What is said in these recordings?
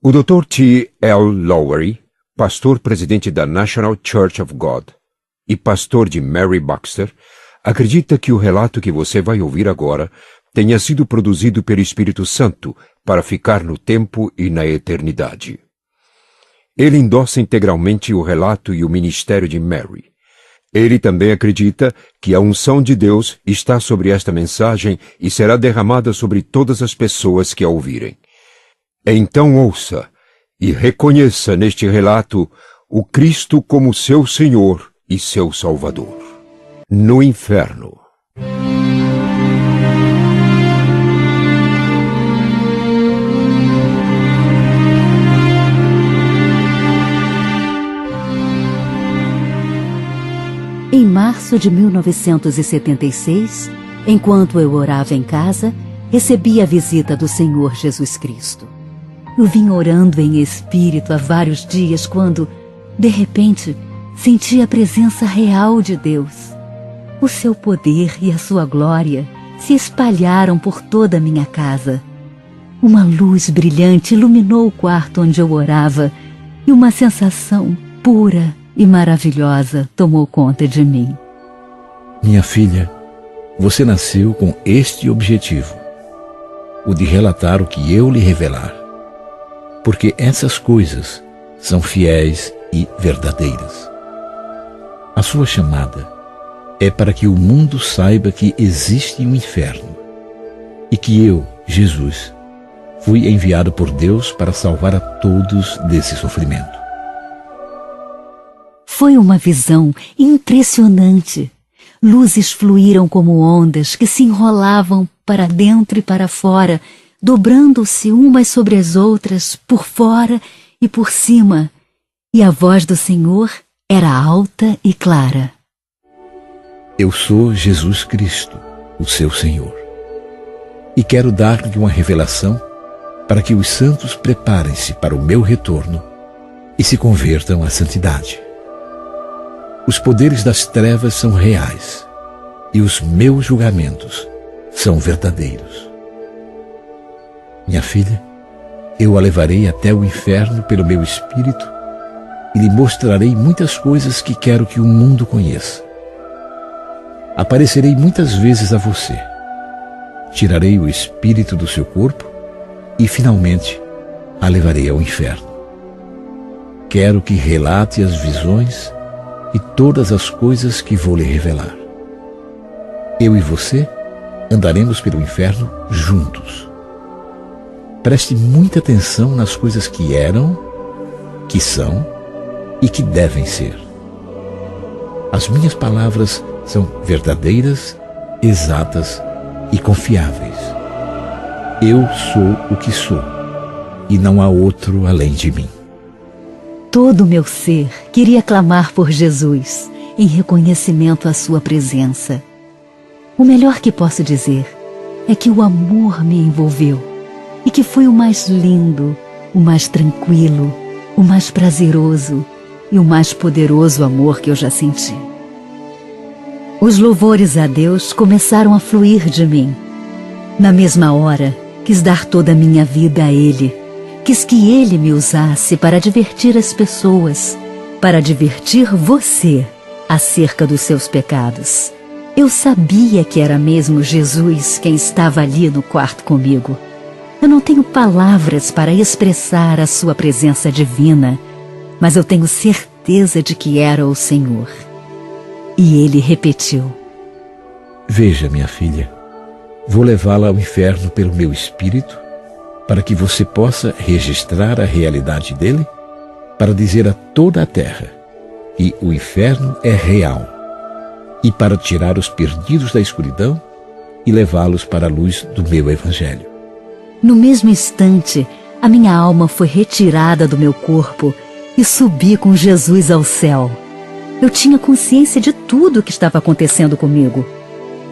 O Dr. T. L. Lowery, pastor-presidente da National Church of God e pastor de Mary Baxter, acredita que o relato que você vai ouvir agora tenha sido produzido pelo Espírito Santo para ficar no tempo e na eternidade. Ele endossa integralmente o relato e o ministério de Mary. Ele também acredita que a unção de Deus está sobre esta mensagem e será derramada sobre todas as pessoas que a ouvirem. Então ouça e reconheça neste relato o Cristo como seu Senhor e seu Salvador. No inferno. Em março de 1976, enquanto eu orava em casa, recebi a visita do Senhor Jesus Cristo. Eu vim orando em espírito há vários dias quando, de repente, senti a presença real de Deus. O seu poder e a sua glória se espalharam por toda a minha casa. Uma luz brilhante iluminou o quarto onde eu orava e uma sensação pura e maravilhosa tomou conta de mim. Minha filha, você nasceu com este objetivo, o de relatar o que eu lhe revelar, porque essas coisas são fiéis e verdadeiras. A sua chamada é para que o mundo saiba que existe um inferno e que eu, Jesus, fui enviado por Deus para salvar a todos desse sofrimento. Foi uma visão impressionante. Luzes fluíram como ondas que se enrolavam para dentro e para fora, dobrando-se umas sobre as outras, por fora e por cima. E a voz do Senhor era alta e clara. Eu sou Jesus Cristo, o seu Senhor. E quero dar-lhe uma revelação para que os santos preparem-se para o meu retorno e se convertam à santidade. Os poderes das trevas são reais e os meus julgamentos são verdadeiros. Minha filha, eu a levarei até o inferno pelo meu espírito e lhe mostrarei muitas coisas que quero que o mundo conheça. Aparecerei muitas vezes a você, tirarei o espírito do seu corpo e finalmente a levarei ao inferno. Quero que relate as visões e todas as coisas que vou lhe revelar. Eu e você andaremos pelo inferno juntos. Preste muita atenção nas coisas que eram, que são e que devem ser. As minhas palavras são verdadeiras, exatas e confiáveis. Eu sou o que sou, e não há outro além de mim. Todo o meu ser queria clamar por Jesus, em reconhecimento à sua presença. O melhor que posso dizer é que o amor me envolveu e que foi o mais lindo, o mais tranquilo, o mais prazeroso e o mais poderoso amor que eu já senti. Os louvores a Deus começaram a fluir de mim. Na mesma hora, quis dar toda a minha vida a Ele. Quis que Ele me usasse para divertir as pessoas, para divertir você acerca dos seus pecados. Eu sabia que era mesmo Jesus quem estava ali no quarto comigo. Eu não tenho palavras para expressar a sua presença divina, mas eu tenho certeza de que era o Senhor. E Ele repetiu: Veja, minha filha, vou levá-la ao inferno pelo meu espírito, para que você possa registrar a realidade dele, para dizer a toda a terra que o inferno é real, e para tirar os perdidos da escuridão e levá-los para a luz do meu evangelho. No mesmo instante, a minha alma foi retirada do meu corpo e subi com Jesus ao céu. Eu tinha consciência de tudo o que estava acontecendo comigo.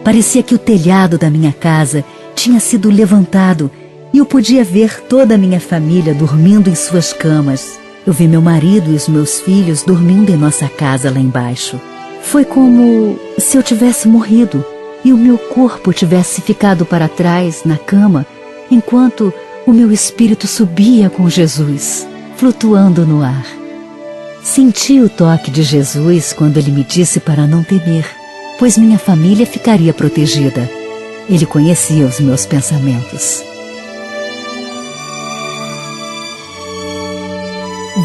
Parecia que o telhado da minha casa tinha sido levantado e eu podia ver toda a minha família dormindo em suas camas. Eu vi meu marido e os meus filhos dormindo em nossa casa lá embaixo. Foi como se eu tivesse morrido e o meu corpo tivesse ficado para trás na cama, enquanto O meu espírito subia com Jesus, flutuando no ar. Senti o toque de Jesus quando ele me disse para não temer, pois minha família ficaria protegida. Ele conhecia os meus pensamentos.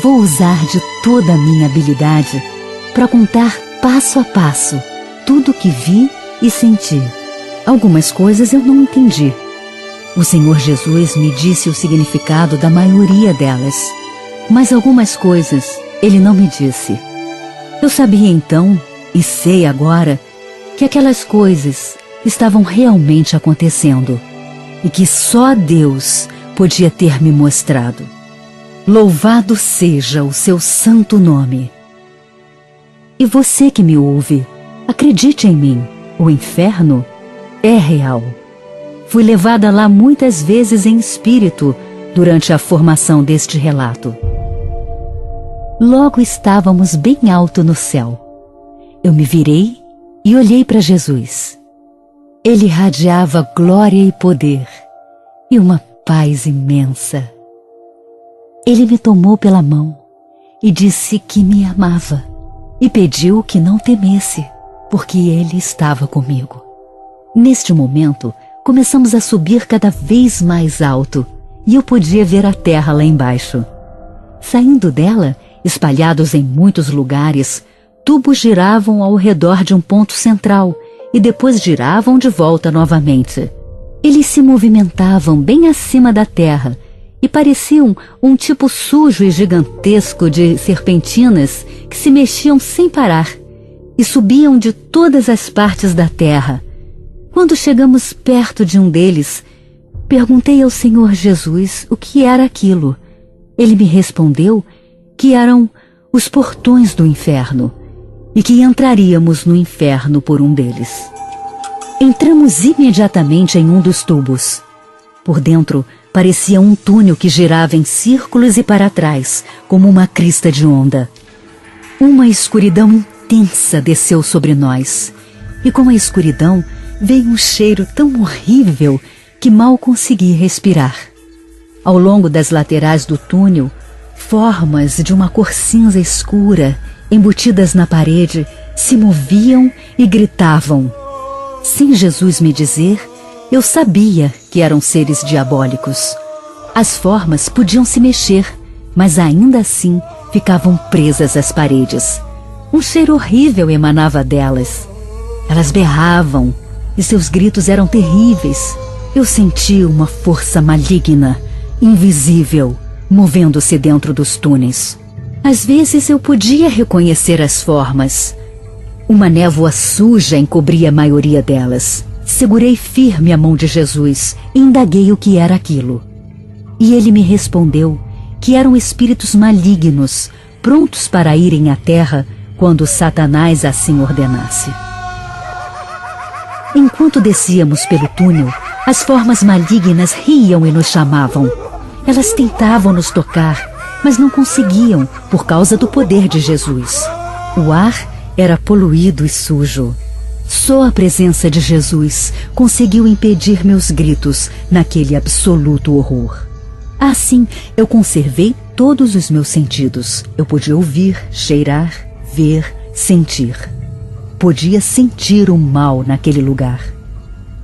Vou usar de toda a minha habilidade para contar passo a passo tudo o que vi e senti. Algumas coisas eu não entendi. O Senhor Jesus me disse o significado da maioria delas, mas algumas coisas Ele não me disse. Eu sabia então, e sei agora, que aquelas coisas estavam realmente acontecendo e que só Deus podia ter me mostrado. Louvado seja o seu santo nome. E você que me ouve, acredite em mim, o inferno é real. Fui levada lá muitas vezes em espírito durante a formação deste relato. Logo estávamos bem alto no céu. Eu me virei e olhei para Jesus. Ele irradiava glória e poder e uma paz imensa. Ele me tomou pela mão e disse que me amava e pediu que não temesse, porque Ele estava comigo. Neste momento, começamos a subir cada vez mais alto e eu podia ver a terra lá embaixo. Saindo dela, espalhados em muitos lugares, tubos giravam ao redor de um ponto central e depois giravam de volta novamente. Eles se movimentavam bem acima da terra e pareciam um tipo sujo e gigantesco de serpentinas que se mexiam sem parar e subiam de todas as partes da terra. Quando chegamos perto de um deles, perguntei ao Senhor Jesus o que era aquilo. Ele me respondeu que eram os portões do inferno e que entraríamos no inferno por um deles. Entramos imediatamente em um dos tubos. Por dentro, parecia um túnel que girava em círculos e para trás, como uma crista de onda. Uma escuridão intensa desceu sobre nós, e com a escuridão veio um cheiro tão horrível que mal consegui respirar. Ao longo das laterais do túnel, formas de uma cor cinza escura, embutidas na parede, se moviam e gritavam. Sem Jesus me dizer, eu sabia que eram seres diabólicos. As formas podiam se mexer, mas ainda assim ficavam presas às paredes. Um cheiro horrível emanava delas. Elas berravam e seus gritos eram terríveis. Eu senti uma força maligna, invisível, movendo-se dentro dos túneis. Às vezes eu podia reconhecer as formas. Uma névoa suja encobria a maioria delas. Segurei firme a mão de Jesus e indaguei o que era aquilo. E ele me respondeu que eram espíritos malignos, prontos para irem à terra quando Satanás assim ordenasse. Enquanto descíamos pelo túnel, as formas malignas riam e nos chamavam. Elas tentavam nos tocar, mas não conseguiam por causa do poder de Jesus. O ar era poluído e sujo. Só a presença de Jesus conseguiu impedir meus gritos naquele absoluto horror. Assim, eu conservei todos os meus sentidos. Eu podia ouvir, cheirar, ver, sentir. Podia sentir o mal naquele lugar.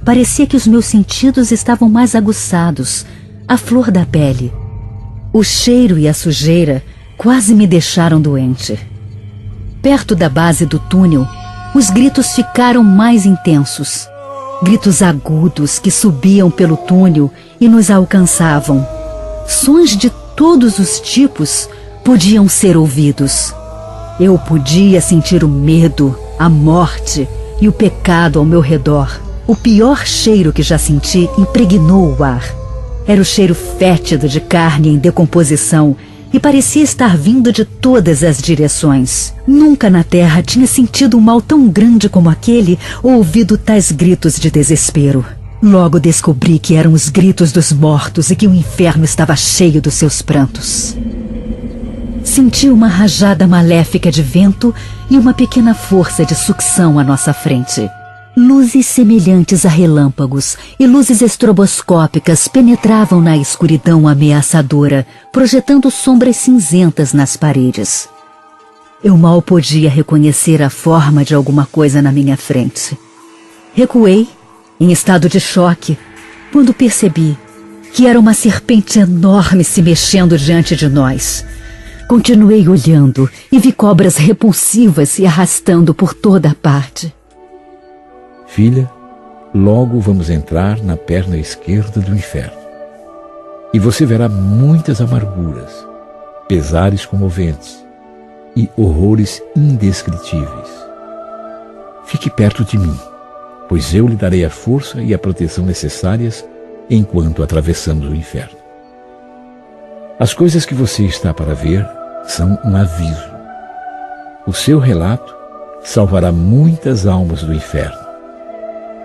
Parecia que os meus sentidos estavam mais aguçados, à flor da pele. O cheiro e a sujeira quase me deixaram doente. Perto da base do túnel, os gritos ficaram mais intensos. Gritos agudos que subiam pelo túnel e nos alcançavam. Sons de todos os tipos podiam ser ouvidos. Eu podia sentir o medo, a morte e o pecado ao meu redor. O pior cheiro que já senti impregnou o ar. Era o cheiro fétido de carne em decomposição e parecia estar vindo de todas as direções. Nunca na terra tinha sentido um mal tão grande como aquele ou ouvido tais gritos de desespero. Logo descobri que eram os gritos dos mortos e que o inferno estava cheio dos seus prantos. Senti uma rajada maléfica de vento e uma pequena força de sucção à nossa frente. Luzes semelhantes a relâmpagos e luzes estroboscópicas penetravam na escuridão ameaçadora, projetando sombras cinzentas nas paredes. Eu mal podia reconhecer a forma de alguma coisa na minha frente. Recuei, em estado de choque, quando percebi que era uma serpente enorme se mexendo diante de nós. Continuei olhando e vi cobras repulsivas se arrastando por toda a parte. Filha, logo vamos entrar na perna esquerda do inferno. E você verá muitas amarguras, pesares comoventes e horrores indescritíveis. Fique perto de mim, pois eu lhe darei a força e a proteção necessárias enquanto atravessamos o inferno. As coisas que você está para ver são um aviso. O seu relato salvará muitas almas do inferno.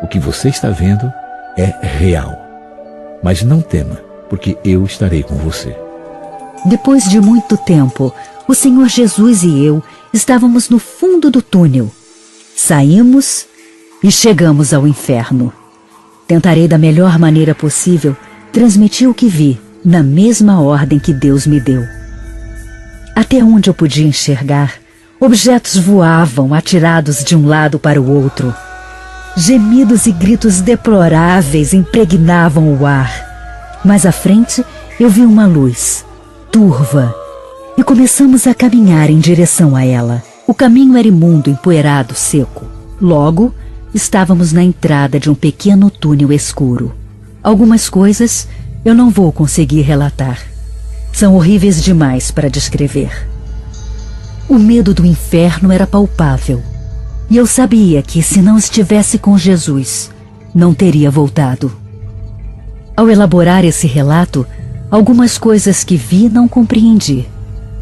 O que você está vendo é real. Mas não tema, porque eu estarei com você. Depois de muito tempo, o Senhor Jesus e eu estávamos no fundo do túnel. Saímos e chegamos ao inferno. Tentarei da melhor maneira possível transmitir o que vi, na mesma ordem que Deus me deu. Até onde eu podia enxergar, objetos voavam atirados de um lado para o outro. Gemidos e gritos deploráveis impregnavam o ar. Mais à frente, eu vi uma luz, turva, e começamos a caminhar em direção a ela. O caminho era imundo, empoeirado, seco. Logo, estávamos na entrada de um pequeno túnel escuro. Algumas coisas eu não vou conseguir relatar. São horríveis demais para descrever. O medo do inferno era palpável. E eu sabia que, se não estivesse com Jesus, não teria voltado. Ao elaborar esse relato, algumas coisas que vi não compreendi.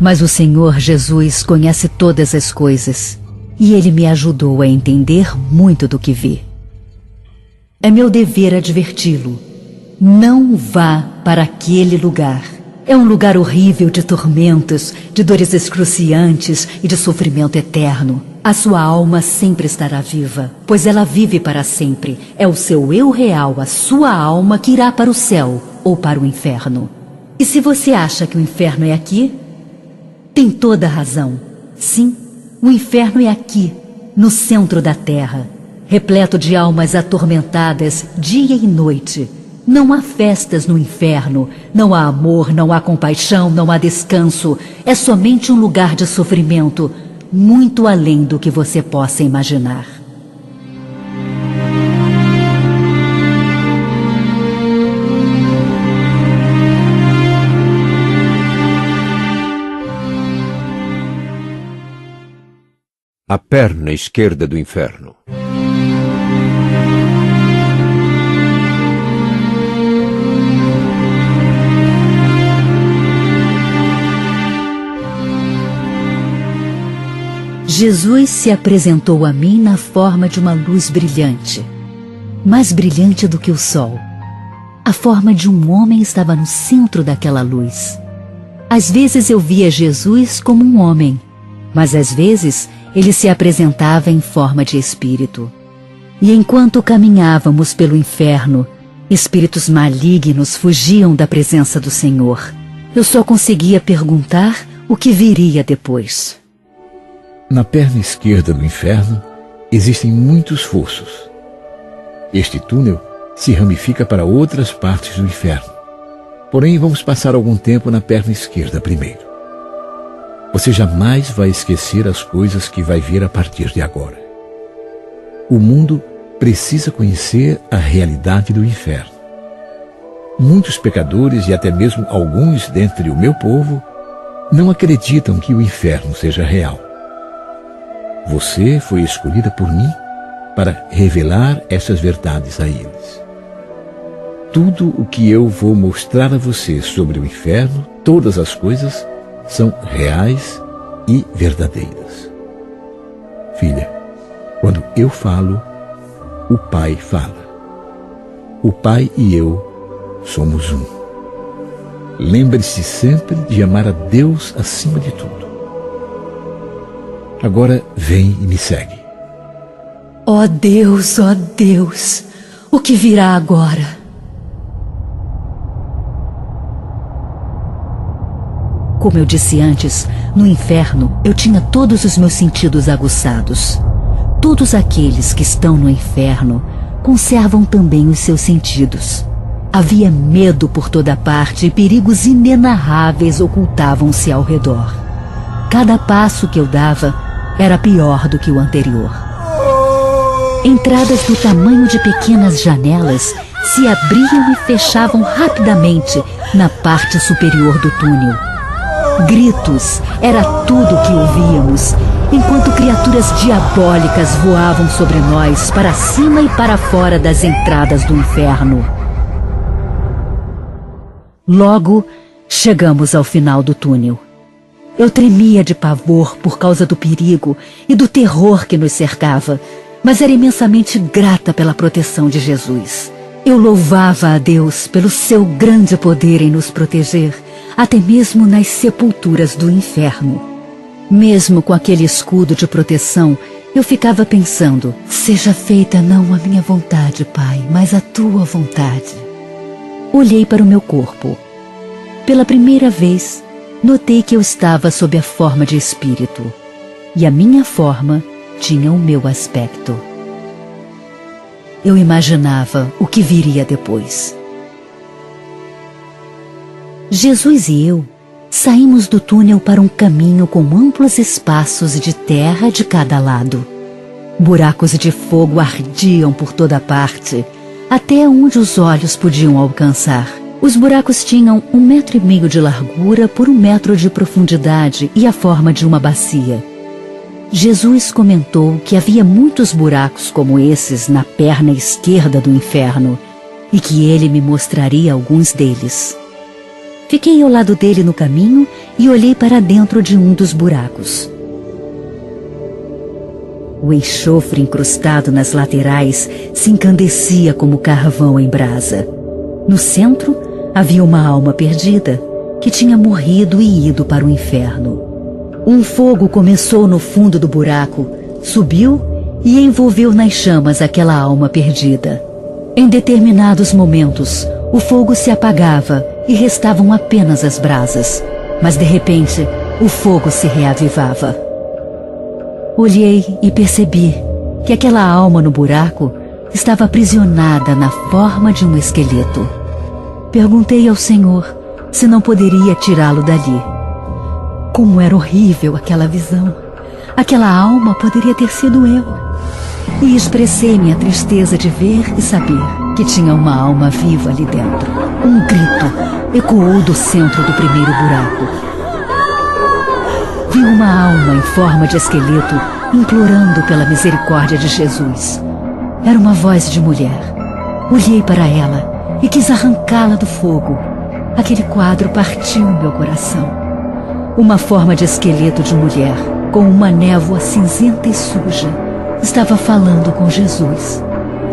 Mas o Senhor Jesus conhece todas as coisas, e Ele me ajudou a entender muito do que vi. É meu dever adverti-lo. Não vá para aquele lugar. É um lugar horrível de tormentos, de dores excruciantes e de sofrimento eterno. A sua alma sempre estará viva, pois ela vive para sempre. É o seu eu real, a sua alma, que irá para o céu ou para o inferno. E se você acha que o inferno é aqui, tem toda a razão. Sim, o inferno é aqui, no centro da terra, repleto de almas atormentadas dia e noite. Não há festas no inferno, não há amor, não há compaixão, não há descanso. É somente um lugar de sofrimento, muito além do que você possa imaginar. A perna esquerda do inferno. Jesus se apresentou a mim na forma de uma luz brilhante, mais brilhante do que o sol. A forma de um homem estava no centro daquela luz. Às vezes eu via Jesus como um homem, mas às vezes ele se apresentava em forma de espírito. E enquanto caminhávamos pelo inferno, espíritos malignos fugiam da presença do Senhor. Eu só conseguia perguntar o que viria depois. Na perna esquerda do inferno existem muitos fossos. Este túnel se ramifica para outras partes do inferno. Porém, vamos passar algum tempo na perna esquerda primeiro. Você jamais vai esquecer as coisas que vai ver a partir de agora. O mundo precisa conhecer a realidade do inferno. Muitos pecadores e até mesmo alguns dentre o meu povo não acreditam que o inferno seja real. Você foi escolhida por mim para revelar essas verdades a eles. Tudo o que eu vou mostrar a você sobre o inferno, todas as coisas, são reais e verdadeiras. Filha, quando eu falo, o Pai fala. O Pai e eu somos um. Lembre-se sempre de amar a Deus acima de tudo. Agora vem e me segue. Ó Deus, o que virá agora? Como eu disse antes, no inferno eu tinha todos os meus sentidos aguçados. Todos aqueles que estão no inferno conservam também os seus sentidos. Havia medo por toda parte e perigos inenarráveis ocultavam-se ao redor. Cada passo que eu dava era pior do que o anterior. Entradas do tamanho de pequenas janelas se abriam e fechavam rapidamente na parte superior do túnel. Gritos era tudo o que ouvíamos, enquanto criaturas diabólicas voavam sobre nós para cima e para fora das entradas do inferno. Logo, chegamos ao final do túnel. Eu tremia de pavor por causa do perigo e do terror que nos cercava, mas era imensamente grata pela proteção de Jesus. Eu louvava a Deus pelo seu grande poder em nos proteger, até mesmo nas sepulturas do inferno. Mesmo com aquele escudo de proteção, eu ficava pensando: seja feita não a minha vontade, Pai, mas a tua vontade. Olhei para o meu corpo. Pela primeira vez, notei que eu estava sob a forma de espírito, e a minha forma tinha o meu aspecto. Eu imaginava o que viria depois. Jesus e eu saímos do túnel para um caminho com amplos espaços de terra de cada lado. Buracos de fogo ardiam por toda parte, até onde os olhos podiam alcançar. Os buracos tinham 1,5 metro de largura por 1 metro de profundidade e a forma de uma bacia. Jesus comentou que havia muitos buracos como esses na perna esquerda do inferno e que ele me mostraria alguns deles. Fiquei ao lado dele no caminho e olhei para dentro de um dos buracos. O enxofre incrustado nas laterais se encandecia como carvão em brasa. No centro havia uma alma perdida que tinha morrido e ido para o inferno. Um fogo começou no fundo do buraco, subiu e envolveu nas chamas aquela alma perdida. Em determinados momentos, o fogo se apagava e restavam apenas as brasas, mas de repente o fogo se reavivava. Olhei e percebi que aquela alma no buraco estava aprisionada na forma de um esqueleto. Perguntei ao Senhor se não poderia tirá-lo dali. Como era horrível aquela visão! Aquela alma poderia ter sido eu. E expressei minha tristeza de ver e saber que tinha uma alma viva ali dentro. Um grito ecoou do centro do primeiro buraco. Vi uma alma em forma de esqueleto implorando pela misericórdia de Jesus. Era uma voz de mulher. Olhei para ela e quis arrancá-la do fogo. Aquele quadro partiu meu coração. Uma forma de esqueleto de mulher, com uma névoa cinzenta e suja, estava falando com Jesus.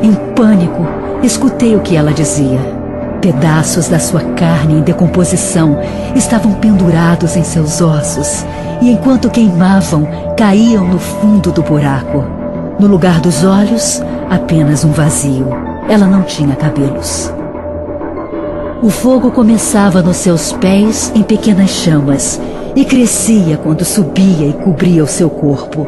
Em pânico, escutei o que ela dizia. Pedaços da sua carne em decomposição estavam pendurados em seus ossos, e enquanto queimavam, caíam no fundo do buraco. No lugar dos olhos, apenas um vazio. Ela não tinha cabelos. O fogo começava nos seus pés em pequenas chamas e crescia quando subia e cobria o seu corpo.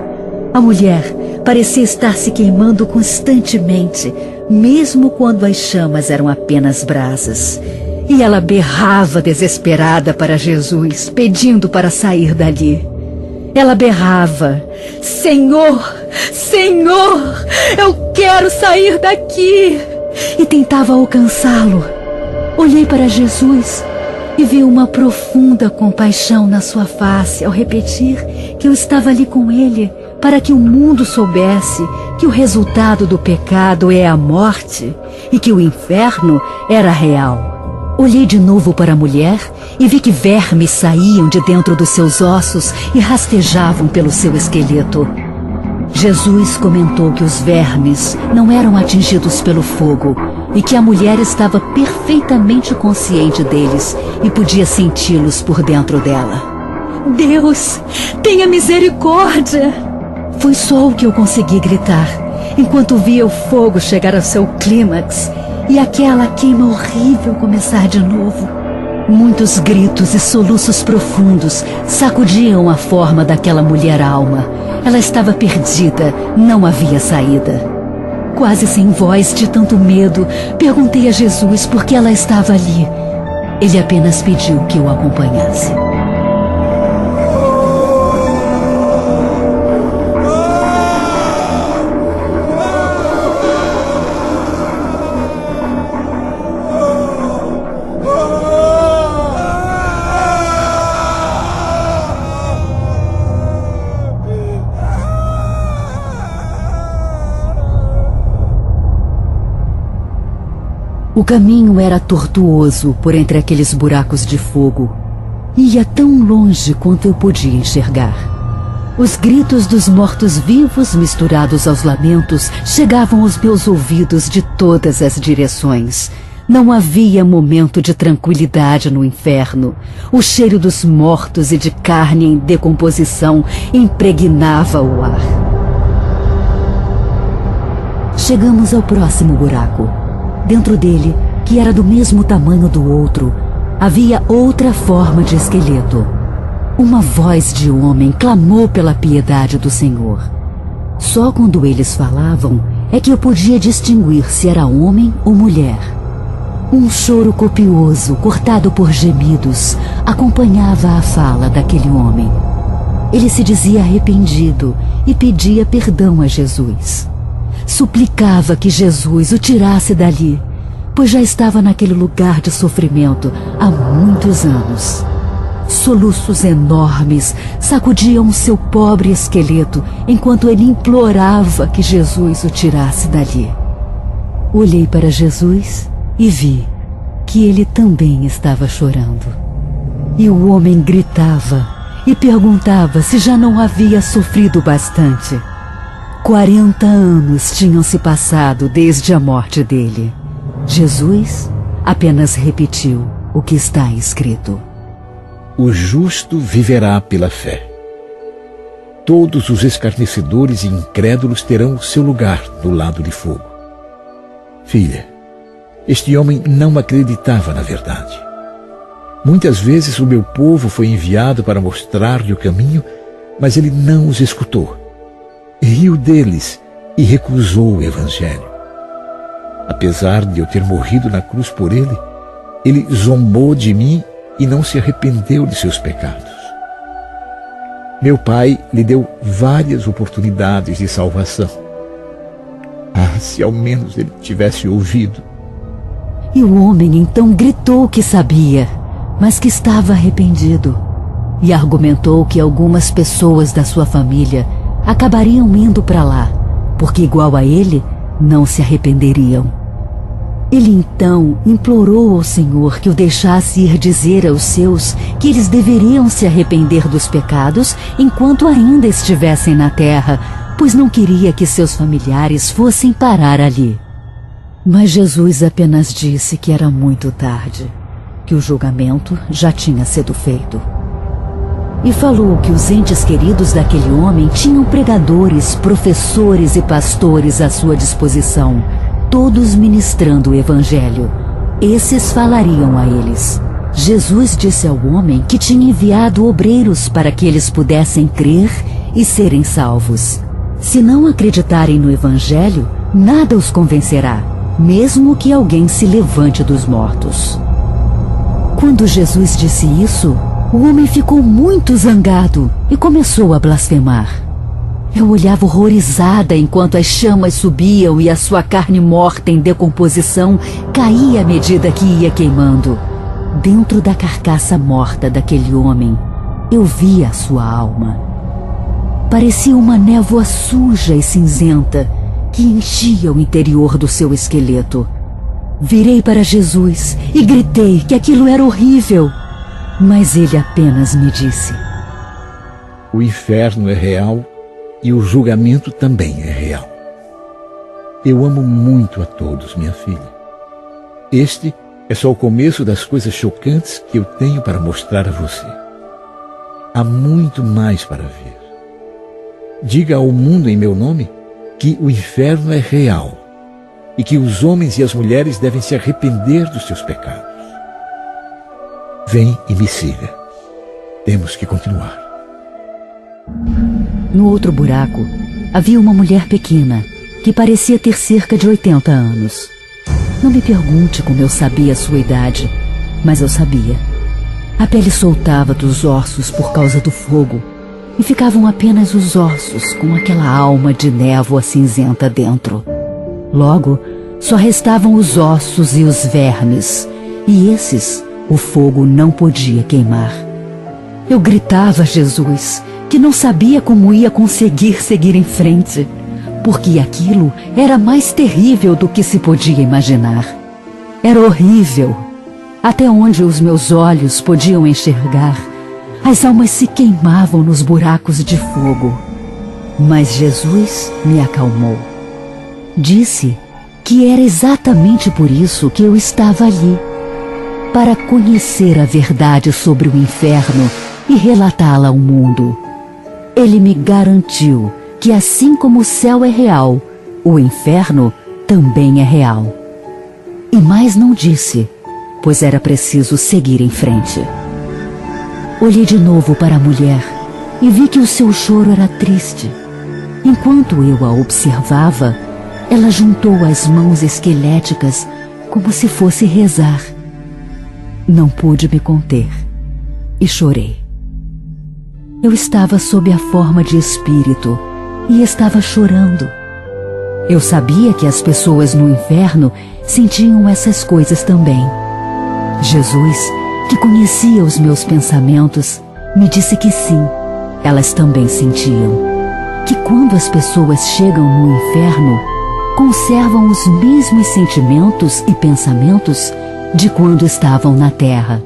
A mulher parecia estar se queimando constantemente, mesmo quando as chamas eram apenas brasas. E ela berrava desesperada para Jesus, pedindo para sair dali. Ela berrava: Senhor, Senhor, eu quero sair daqui! E tentava alcançá-lo. Olhei para Jesus e vi uma profunda compaixão na sua face ao repetir que eu estava ali com ele para que o mundo soubesse que o resultado do pecado é a morte e que o inferno era real. Olhei de novo para a mulher e vi que vermes saíam de dentro dos seus ossos e rastejavam pelo seu esqueleto. Jesus comentou que os vermes não eram atingidos pelo fogo e que a mulher estava perfeitamente consciente deles e podia senti-los por dentro dela. Deus, tenha misericórdia! Foi só o que eu consegui gritar, enquanto via o fogo chegar ao seu clímax e aquela queima horrível começar de novo. Muitos gritos e soluços profundos sacudiam a forma daquela mulher-alma. Ela estava perdida, não havia saída. Quase sem voz de tanto medo, perguntei a Jesus por que ela estava ali. Ele apenas pediu que eu acompanhasse. O caminho era tortuoso por entre aqueles buracos de fogo. Ia tão longe quanto eu podia enxergar. Os gritos dos mortos-vivos misturados aos lamentos chegavam aos meus ouvidos de todas as direções. Não havia momento de tranquilidade no inferno. O cheiro dos mortos e de carne em decomposição impregnava o ar. Chegamos ao próximo buraco. Dentro dele, que era do mesmo tamanho do outro, havia outra forma de esqueleto. Uma voz de homem clamou pela piedade do Senhor. Só quando eles falavam é que eu podia distinguir se era homem ou mulher. Um choro copioso, cortado por gemidos, acompanhava a fala daquele homem. Ele se dizia arrependido e pedia perdão a Jesus. Suplicava que Jesus o tirasse dali, pois já estava naquele lugar de sofrimento há muitos anos. Soluços enormes sacudiam seu pobre esqueleto enquanto ele implorava que Jesus o tirasse dali. Olhei para Jesus e vi que ele também estava chorando. E o homem gritava e perguntava se já não havia sofrido bastante. 40 anos tinham se passado desde a morte dele. Jesus apenas repetiu o que está escrito: o justo viverá pela fé. Todos os escarnecedores e incrédulos terão o seu lugar do lado de fogo. Filha, este homem não acreditava na verdade. Muitas vezes o meu povo foi enviado para mostrar-lhe o caminho, mas ele não os escutou. Riu deles e recusou o Evangelho. Apesar de eu ter morrido na cruz por ele, ele zombou de mim e não se arrependeu de seus pecados. Meu pai lhe deu várias oportunidades de salvação. Ah, se ao menos ele tivesse ouvido. E o homem então gritou que sabia, mas que estava arrependido, e argumentou que algumas pessoas da sua família acabariam indo para lá, porque igual a ele, não se arrependeriam. Ele então implorou ao Senhor que o deixasse ir dizer aos seus que eles deveriam se arrepender dos pecados enquanto ainda estivessem na terra, pois não queria que seus familiares fossem parar ali. Mas Jesus apenas disse que era muito tarde, que o julgamento já tinha sido feito. E falou que os entes queridos daquele homem tinham pregadores, professores e pastores à sua disposição, todos ministrando o Evangelho. Esses falariam a eles. Jesus disse ao homem que tinha enviado obreiros para que eles pudessem crer e serem salvos. Se não acreditarem no Evangelho, nada os convencerá, mesmo que alguém se levante dos mortos. Quando Jesus disse isso, o homem ficou muito zangado e começou a blasfemar. Eu olhava horrorizada enquanto as chamas subiam e a sua carne morta em decomposição caía à medida que ia queimando. Dentro da carcaça morta daquele homem, eu via a sua alma. Parecia uma névoa suja e cinzenta que enchia o interior do seu esqueleto. Virei para Jesus e gritei que aquilo era horrível. Mas ele apenas me disse: o inferno é real e o julgamento também é real. Eu amo muito a todos, minha filha. Este é só o começo das coisas chocantes que eu tenho para mostrar a você. Há muito mais para ver. Diga ao mundo em meu nome que o inferno é real e que os homens e as mulheres devem se arrepender dos seus pecados. Vem e me siga. Temos que continuar. No outro buraco, havia uma mulher pequena que parecia ter cerca de 80 anos. Não me pergunte como eu sabia a sua idade, mas eu sabia. A pele soltava dos ossos por causa do fogo e ficavam apenas os ossos com aquela alma de névoa cinzenta dentro. Logo, só restavam os ossos e os vermes, e esses o fogo não podia queimar. Eu gritava a Jesus, que não sabia como ia conseguir seguir em frente, porque aquilo era mais terrível do que se podia imaginar. Era horrível. Até onde os meus olhos podiam enxergar, as almas se queimavam nos buracos de fogo. Mas Jesus me acalmou. Disse que era exatamente por isso que eu estava ali, para conhecer a verdade sobre o inferno e relatá-la ao mundo. Ele me garantiu que assim como o céu é real, o inferno também é real. E mais não disse, pois era preciso seguir em frente. Olhei de novo para a mulher e vi que o seu choro era triste. Enquanto eu a observava, ela juntou as mãos esqueléticas como se fosse rezar. Não pude me conter e chorei. Eu estava sob a forma de espírito e estava chorando. Eu sabia que as pessoas no inferno sentiam essas coisas também. Jesus, que conhecia os meus pensamentos, me disse que sim, elas também sentiam. Que quando as pessoas chegam no inferno, conservam os mesmos sentimentos e pensamentos de quando estavam na terra.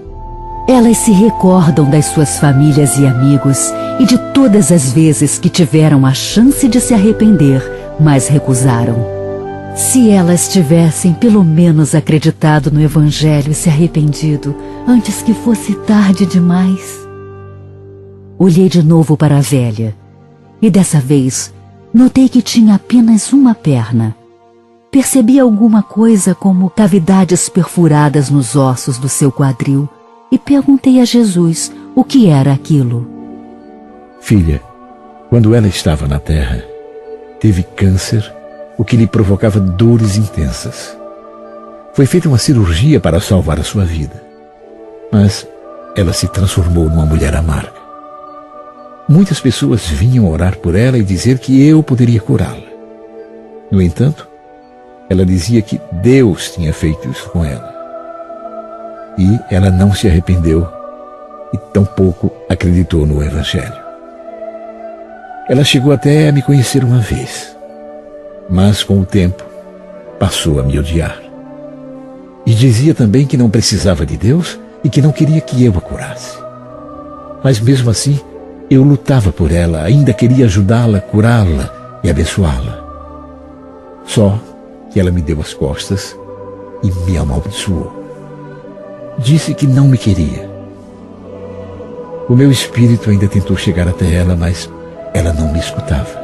Elas se recordam das suas famílias e amigos e de todas as vezes que tiveram a chance de se arrepender, mas recusaram. Se elas tivessem pelo menos acreditado no Evangelho e se arrependido antes que fosse tarde demais. Olhei de novo para a velha e dessa vez notei que tinha apenas uma perna. Percebi alguma coisa como cavidades perfuradas nos ossos do seu quadril e perguntei a Jesus o que era aquilo. Filha, quando ela estava na terra, teve câncer, o que lhe provocava dores intensas. Foi feita uma cirurgia para salvar a sua vida, mas ela se transformou numa mulher amarga. Muitas pessoas vinham orar por ela e dizer que eu poderia curá-la. No entanto, ela dizia que Deus tinha feito isso com ela. E ela não se arrependeu e tampouco acreditou no Evangelho. Ela chegou até a me conhecer uma vez, mas com o tempo passou a me odiar. E dizia também que não precisava de Deus e que não queria que eu a curasse. Mas mesmo assim, eu lutava por ela, ainda queria ajudá-la, curá-la e abençoá-la. Só que ela me deu as costas e me amaldiçoou. Disse que não me queria. O meu espírito ainda tentou chegar até ela, mas ela não me escutava.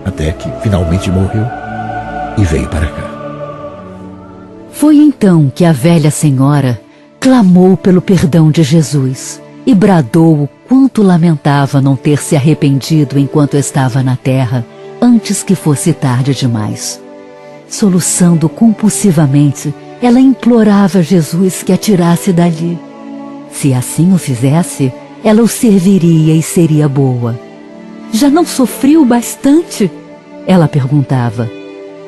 Até que finalmente morreu e veio para cá. Foi então que a velha senhora clamou pelo perdão de Jesus e bradou o quanto lamentava não ter se arrependido enquanto estava na terra, antes que fosse tarde demais. Soluçando compulsivamente, ela implorava a Jesus que a tirasse dali. Se assim o fizesse, ela o serviria e seria boa. Já não sofreu bastante? Ela perguntava.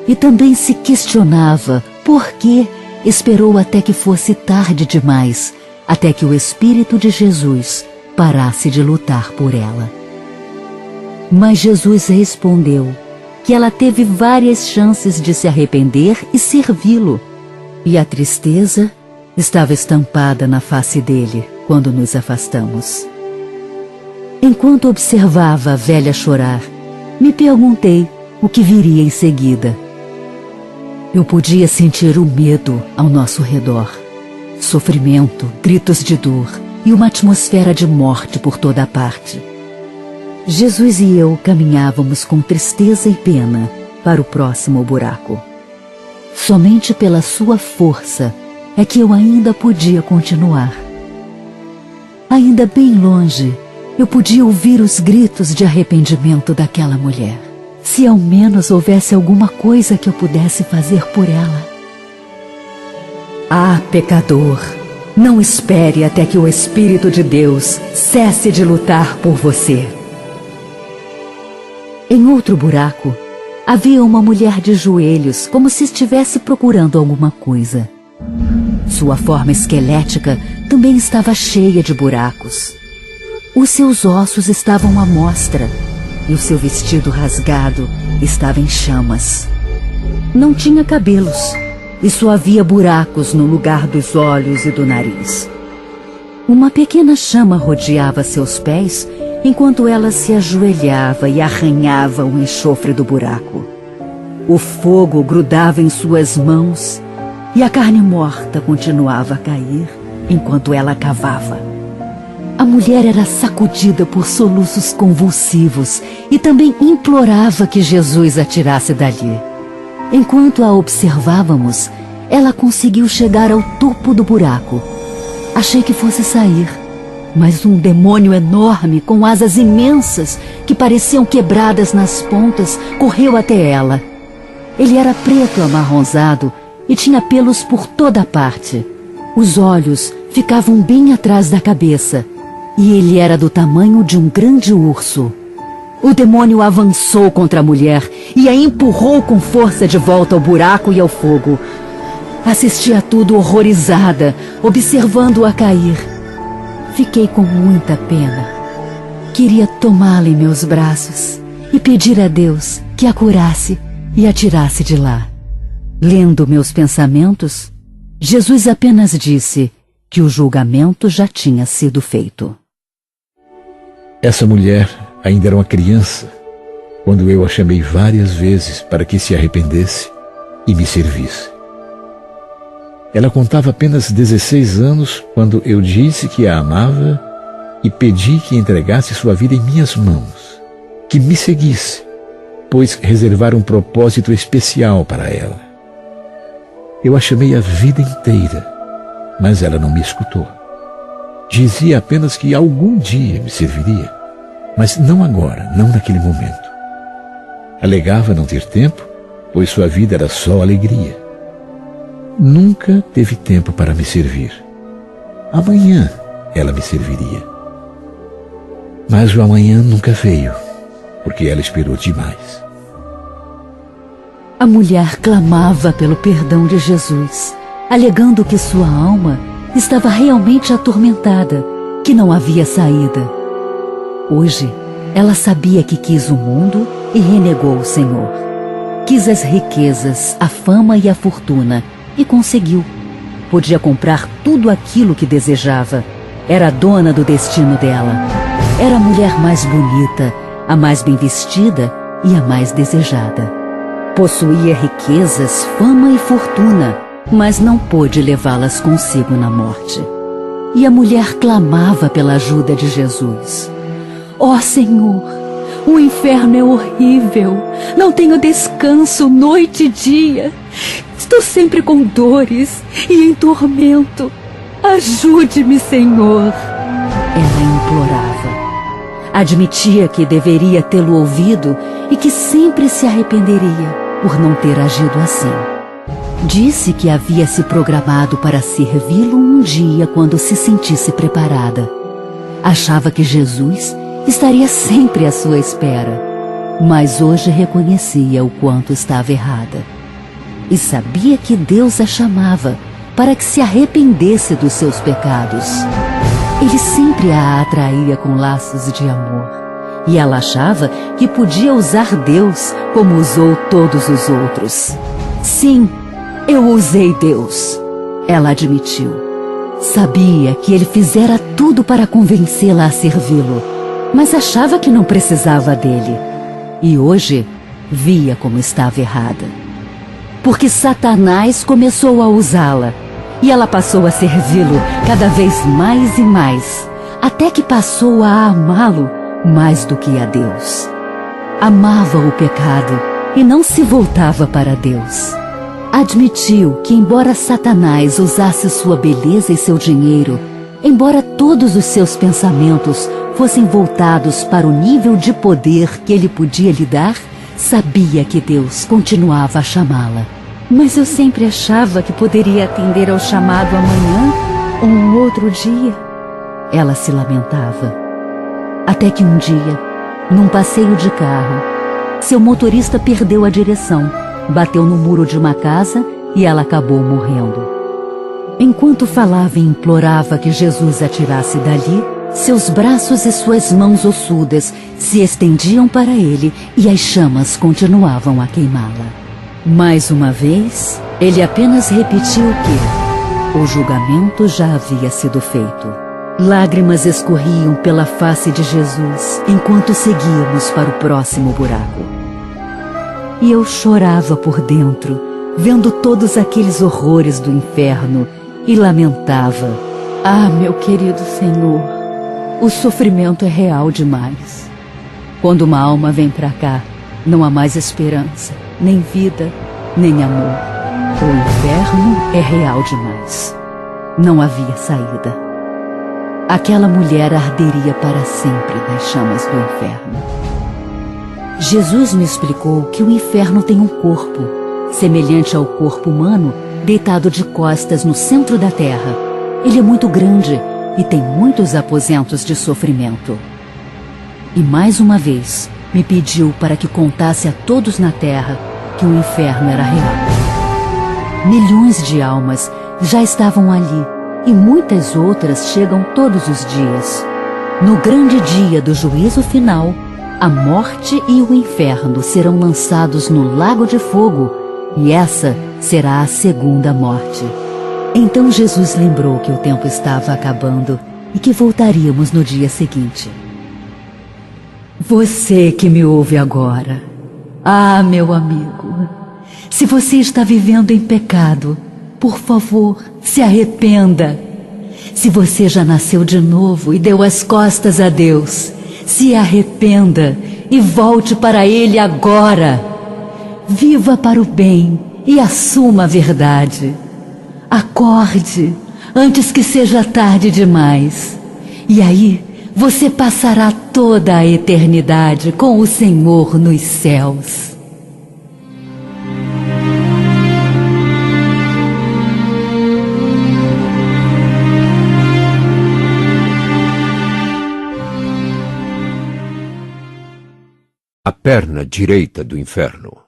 E também se questionava por que esperou até que fosse tarde demais, até que o Espírito de Jesus parasse de lutar por ela. Mas Jesus respondeu que ela teve várias chances de se arrepender e servi-lo. E a tristeza estava estampada na face dele quando nos afastamos. Enquanto observava a velha chorar, me perguntei o que viria em seguida. Eu podia sentir o medo ao nosso redor, sofrimento, gritos de dor e uma atmosfera de morte por toda a parte. Jesus e eu caminhávamos com tristeza e pena, para o próximo buraco. Somente pela sua força é que eu ainda podia continuar. Ainda bem longe, eu podia ouvir os gritos de arrependimento daquela mulher. Se ao menos houvesse alguma coisa que eu pudesse fazer por ela. Ah, pecador, não espere até que o Espírito de Deus cesse de lutar por você. Em outro buraco, havia uma mulher de joelhos, como se estivesse procurando alguma coisa. Sua forma esquelética também estava cheia de buracos. Os seus ossos estavam à mostra e o seu vestido rasgado estava em chamas. Não tinha cabelos e só havia buracos no lugar dos olhos e do nariz. Uma pequena chama rodeava seus pés enquanto ela se ajoelhava e arranhava o enxofre do buraco. O fogo grudava em suas mãos e a carne morta continuava a cair enquanto ela cavava. A mulher era sacudida por soluços convulsivos e também implorava que Jesus a tirasse dali. Enquanto a observávamos, ela conseguiu chegar ao topo do buraco. Achei que fosse sair, mas um demônio enorme com asas imensas que pareciam quebradas nas pontas correu até ela. Ele era preto amarronzado e tinha pelos por toda parte. Os olhos ficavam bem atrás da cabeça e ele era do tamanho de um grande urso. O demônio avançou contra a mulher e a empurrou com força de volta ao buraco e ao fogo. Assisti a tudo horrorizada, observando-a cair. Fiquei com muita pena. Queria tomá-la em meus braços e pedir a Deus que a curasse e a tirasse de lá. Lendo meus pensamentos, Jesus apenas disse que o julgamento já tinha sido feito. Essa mulher ainda era uma criança quando eu a chamei várias vezes para que se arrependesse e me servisse. Ela contava apenas 16 anos quando eu disse que a amava e pedi que entregasse sua vida em minhas mãos, que me seguisse, pois reservara um propósito especial para ela. Eu a chamei a vida inteira, mas ela não me escutou. Dizia apenas que algum dia me serviria, mas não agora, não naquele momento. Alegava não ter tempo, pois sua vida era só alegria. Nunca teve tempo para me servir. Amanhã ela me serviria. Mas o amanhã nunca veio, porque ela esperou demais. A mulher clamava pelo perdão de Jesus, alegando que sua alma estava realmente atormentada, que não havia saída. Hoje, ela sabia que quis o mundo e renegou o Senhor. Quis as riquezas, a fama e a fortuna, e conseguiu. Podia comprar tudo aquilo que desejava. Era dona do destino dela. Era a mulher mais bonita, a mais bem vestida e a mais desejada. Possuía riquezas, fama e fortuna, mas não pôde levá-las consigo na morte. E a mulher clamava pela ajuda de Jesus. Ó Senhor, o inferno é horrível. Não tenho descanso noite e dia. Estou sempre com dores e em tormento. Ajude-me, Senhor. Ela implorava. Admitia que deveria tê-lo ouvido e que sempre se arrependeria por não ter agido assim. Disse que havia se programado para servi-lo um dia quando se sentisse preparada. Achava que Jesus estaria sempre à sua espera, mas hoje reconhecia o quanto estava errada. E sabia que Deus a chamava para que se arrependesse dos seus pecados. Ele sempre a atraía com laços de amor, e ela achava que podia usar Deus como usou todos os outros. Sim, eu usei Deus, ela admitiu. Sabia que ele fizera tudo para convencê-la a servi-lo, mas achava que não precisava dele. E hoje via como estava errada. Porque Satanás começou a usá-la, e ela passou a servi-lo cada vez mais e mais, até que passou a amá-lo mais do que a Deus. Amava o pecado e não se voltava para Deus. Admitiu que, embora Satanás usasse sua beleza e seu dinheiro, embora todos os seus pensamentos fossem voltados para o nível de poder que ele podia lhe dar, sabia que Deus continuava a chamá-la. Mas eu sempre achava que poderia atender ao chamado amanhã ou um outro dia. Ela se lamentava. Até que um dia, num passeio de carro, seu motorista perdeu a direção, bateu no muro de uma casa e ela acabou morrendo. Enquanto falava e implorava que Jesus a tirasse dali, seus braços e suas mãos ossudas se estendiam para ele e as chamas continuavam a queimá-la. Mais uma vez, ele apenas repetiu que o julgamento já havia sido feito. Lágrimas escorriam pela face de Jesus enquanto seguíamos para o próximo buraco. E eu chorava por dentro, vendo todos aqueles horrores do inferno, e lamentava: ah, meu querido Senhor, o sofrimento é real demais. Quando uma alma vem para cá, não há mais esperança, nem vida, nem amor. O inferno é real demais. Não havia saída. Aquela mulher arderia para sempre nas chamas do inferno. Jesus me explicou que o inferno tem um corpo, semelhante ao corpo humano, deitado de costas no centro da terra. Ele é muito grande e tem muitos aposentos de sofrimento. E mais uma vez me pediu para que contasse a todos na terra que o inferno era real. Milhões de almas já estavam ali e muitas outras chegam todos os dias. No grande dia do juízo final, a morte e o inferno serão lançados no lago de fogo, e essa será a segunda morte. Então Jesus lembrou que o tempo estava acabando e que voltaríamos no dia seguinte. Você que me ouve agora, ah, meu amigo, se você está vivendo em pecado, por favor, se arrependa. Se você já nasceu de novo e deu as costas a Deus, se arrependa e volte para Ele agora. Viva para o bem e assuma a verdade. Acorde antes que seja tarde demais. E aí você passará toda a eternidade com o Senhor nos céus. A perna direita do inferno.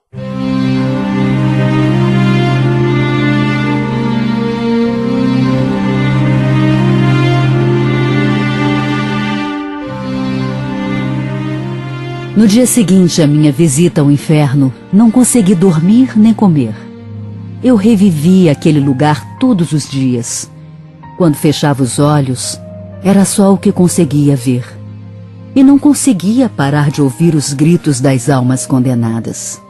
No dia seguinte à minha visita ao inferno, não consegui dormir nem comer. Eu revivia aquele lugar todos os dias. Quando fechava os olhos, era só o que conseguia ver. E não conseguia parar de ouvir os gritos das almas condenadas.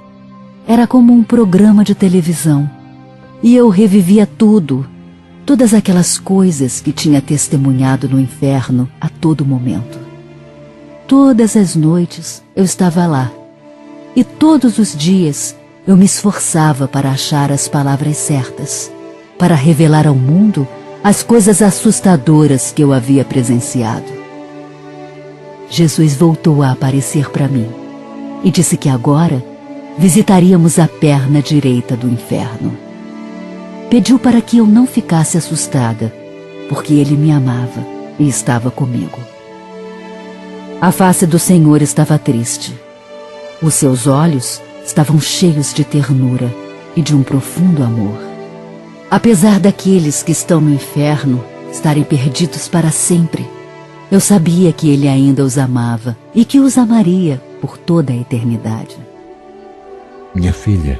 Era como um programa de televisão. E eu revivia tudo, todas aquelas coisas que tinha testemunhado no inferno a todo momento. Todas as noites eu estava lá. E todos os dias eu me esforçava para achar as palavras certas, para revelar ao mundo as coisas assustadoras que eu havia presenciado. Jesus voltou a aparecer para mim e disse que agora visitaríamos a perna direita do inferno. Pediu para que eu não ficasse assustada, porque Ele me amava e estava comigo. A face do Senhor estava triste. Os seus olhos estavam cheios de ternura e de um profundo amor. Apesar daqueles que estão no inferno estarem perdidos para sempre, eu sabia que Ele ainda os amava e que os amaria por toda a eternidade. Minha filha,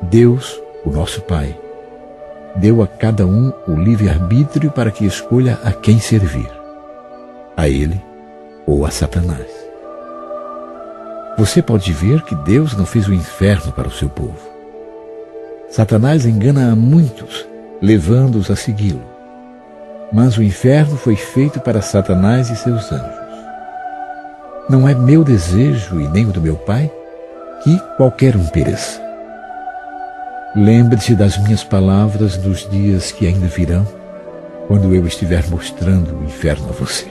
Deus, o nosso Pai, deu a cada um o livre-arbítrio para que escolha a quem servir, a Ele ou a Satanás. Você pode ver que Deus não fez o inferno para o seu povo. Satanás engana a muitos, levando-os a segui-lo. Mas o inferno foi feito para Satanás e seus anjos. Não é meu desejo, e nem o do meu Pai, que qualquer um pereça. Lembre-se das minhas palavras nos dias que ainda virão, quando eu estiver mostrando o inferno a você.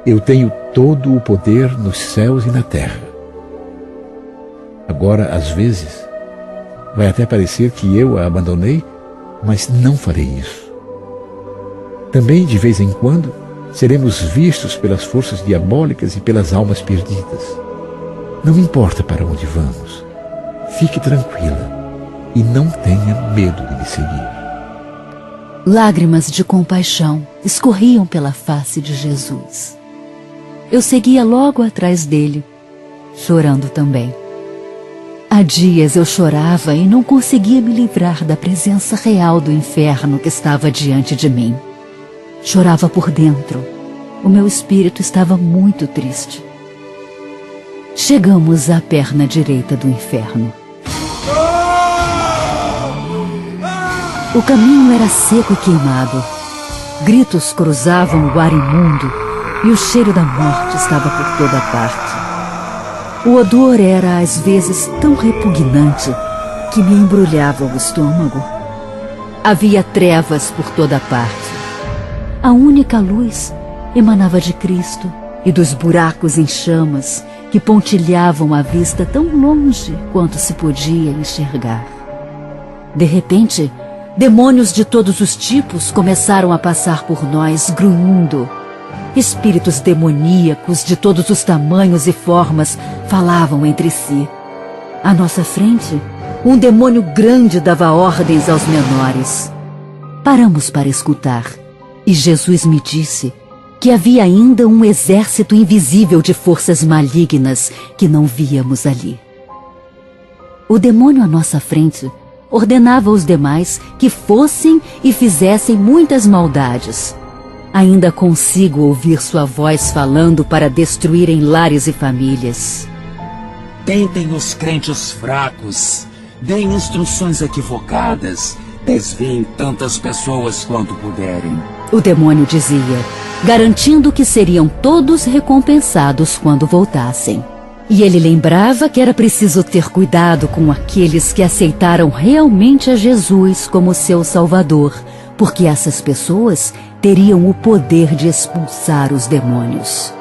Eu tenho todo o poder nos céus e na terra. Agora, às vezes, vai até parecer que eu a abandonei, mas não farei isso. Também, de vez em quando, seremos vistos pelas forças diabólicas e pelas almas perdidas. Não importa para onde vamos. Fique tranquila e não tenha medo de me seguir. Lágrimas de compaixão escorriam pela face de Jesus. Eu seguia logo atrás dele, chorando também. Há dias eu chorava e não conseguia me livrar da presença real do inferno que estava diante de mim. Chorava por dentro. O meu espírito estava muito triste. Chegamos à perna direita do inferno. O caminho era seco e queimado. Gritos cruzavam o ar imundo e o cheiro da morte estava por toda parte. O odor era às vezes tão repugnante que me embrulhava o estômago. Havia trevas por toda parte. A única luz emanava de Cristo e dos buracos em chamas que pontilhavam a vista tão longe quanto se podia enxergar. De repente, demônios de todos os tipos começaram a passar por nós, grunhindo. Espíritos demoníacos de todos os tamanhos e formas falavam entre si. À nossa frente, um demônio grande dava ordens aos menores. Paramos para escutar, e Jesus me disse que havia ainda um exército invisível de forças malignas que não víamos ali. O demônio à nossa frente ordenava aos demais que fossem e fizessem muitas maldades. Ainda consigo ouvir sua voz falando para destruírem lares e famílias. Tentem os crentes fracos, deem instruções equivocadas, desviem tantas pessoas quanto puderem. O demônio dizia, garantindo que seriam todos recompensados quando voltassem. E ele lembrava que era preciso ter cuidado com aqueles que aceitaram realmente a Jesus como seu Salvador, porque essas pessoas teriam o poder de expulsar os demônios.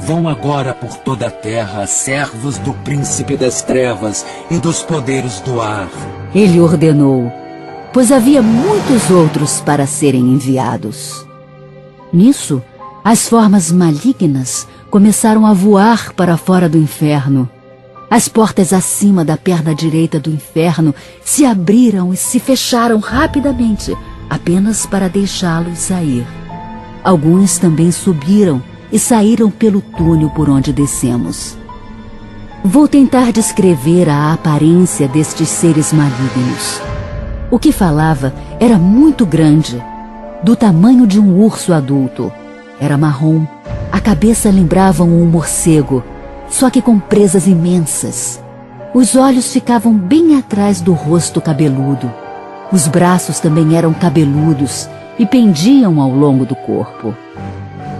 Vão agora por toda a terra, servos do príncipe das trevas e dos poderes do ar. Ele ordenou, pois havia muitos outros para serem enviados. Nisso, as formas malignas começaram a voar para fora do inferno. As portas acima da perna direita do inferno se abriram e se fecharam rapidamente, apenas para deixá-los sair. Alguns também subiram e saíram pelo túnel por onde descemos. Vou tentar descrever a aparência destes seres malignos. O que falava era muito grande, do tamanho de um urso adulto. Era marrom, a cabeça lembrava um morcego, só que com presas imensas. Os olhos ficavam bem atrás do rosto cabeludo. Os braços também eram cabeludos e pendiam ao longo do corpo.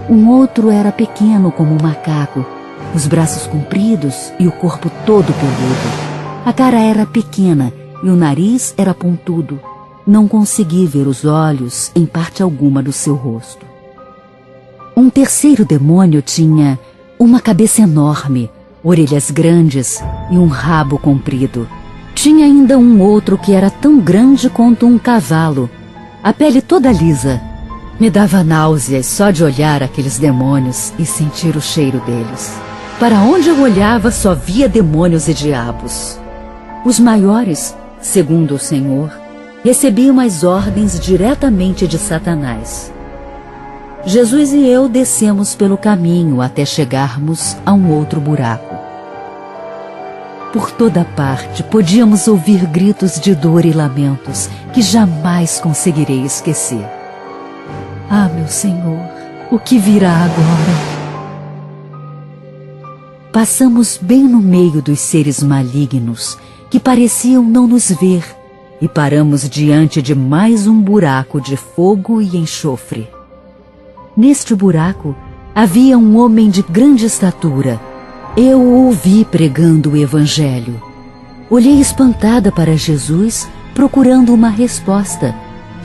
Um outro era pequeno como um macaco, os braços compridos e o corpo todo peludo. A cara era pequena e o nariz era pontudo. Não consegui ver os olhos em parte alguma do seu rosto. Um terceiro demônio tinha uma cabeça enorme, orelhas grandes e um rabo comprido. Tinha ainda um outro que era tão grande quanto um cavalo, a pele toda lisa. Me dava náuseas só de olhar aqueles demônios e sentir o cheiro deles. Para onde eu olhava só via demônios e diabos. Os maiores, segundo o Senhor, recebiam as ordens diretamente de Satanás. Jesus e eu descemos pelo caminho até chegarmos a um outro buraco. Por toda parte podíamos ouvir gritos de dor e lamentos que jamais conseguirei esquecer. Ah, meu Senhor, o que virá agora? Passamos bem no meio dos seres malignos que pareciam não nos ver e paramos diante de mais um buraco de fogo e enxofre. Neste buraco havia um homem de grande estatura. Eu o ouvi pregando o Evangelho. Olhei espantada para Jesus, procurando uma resposta,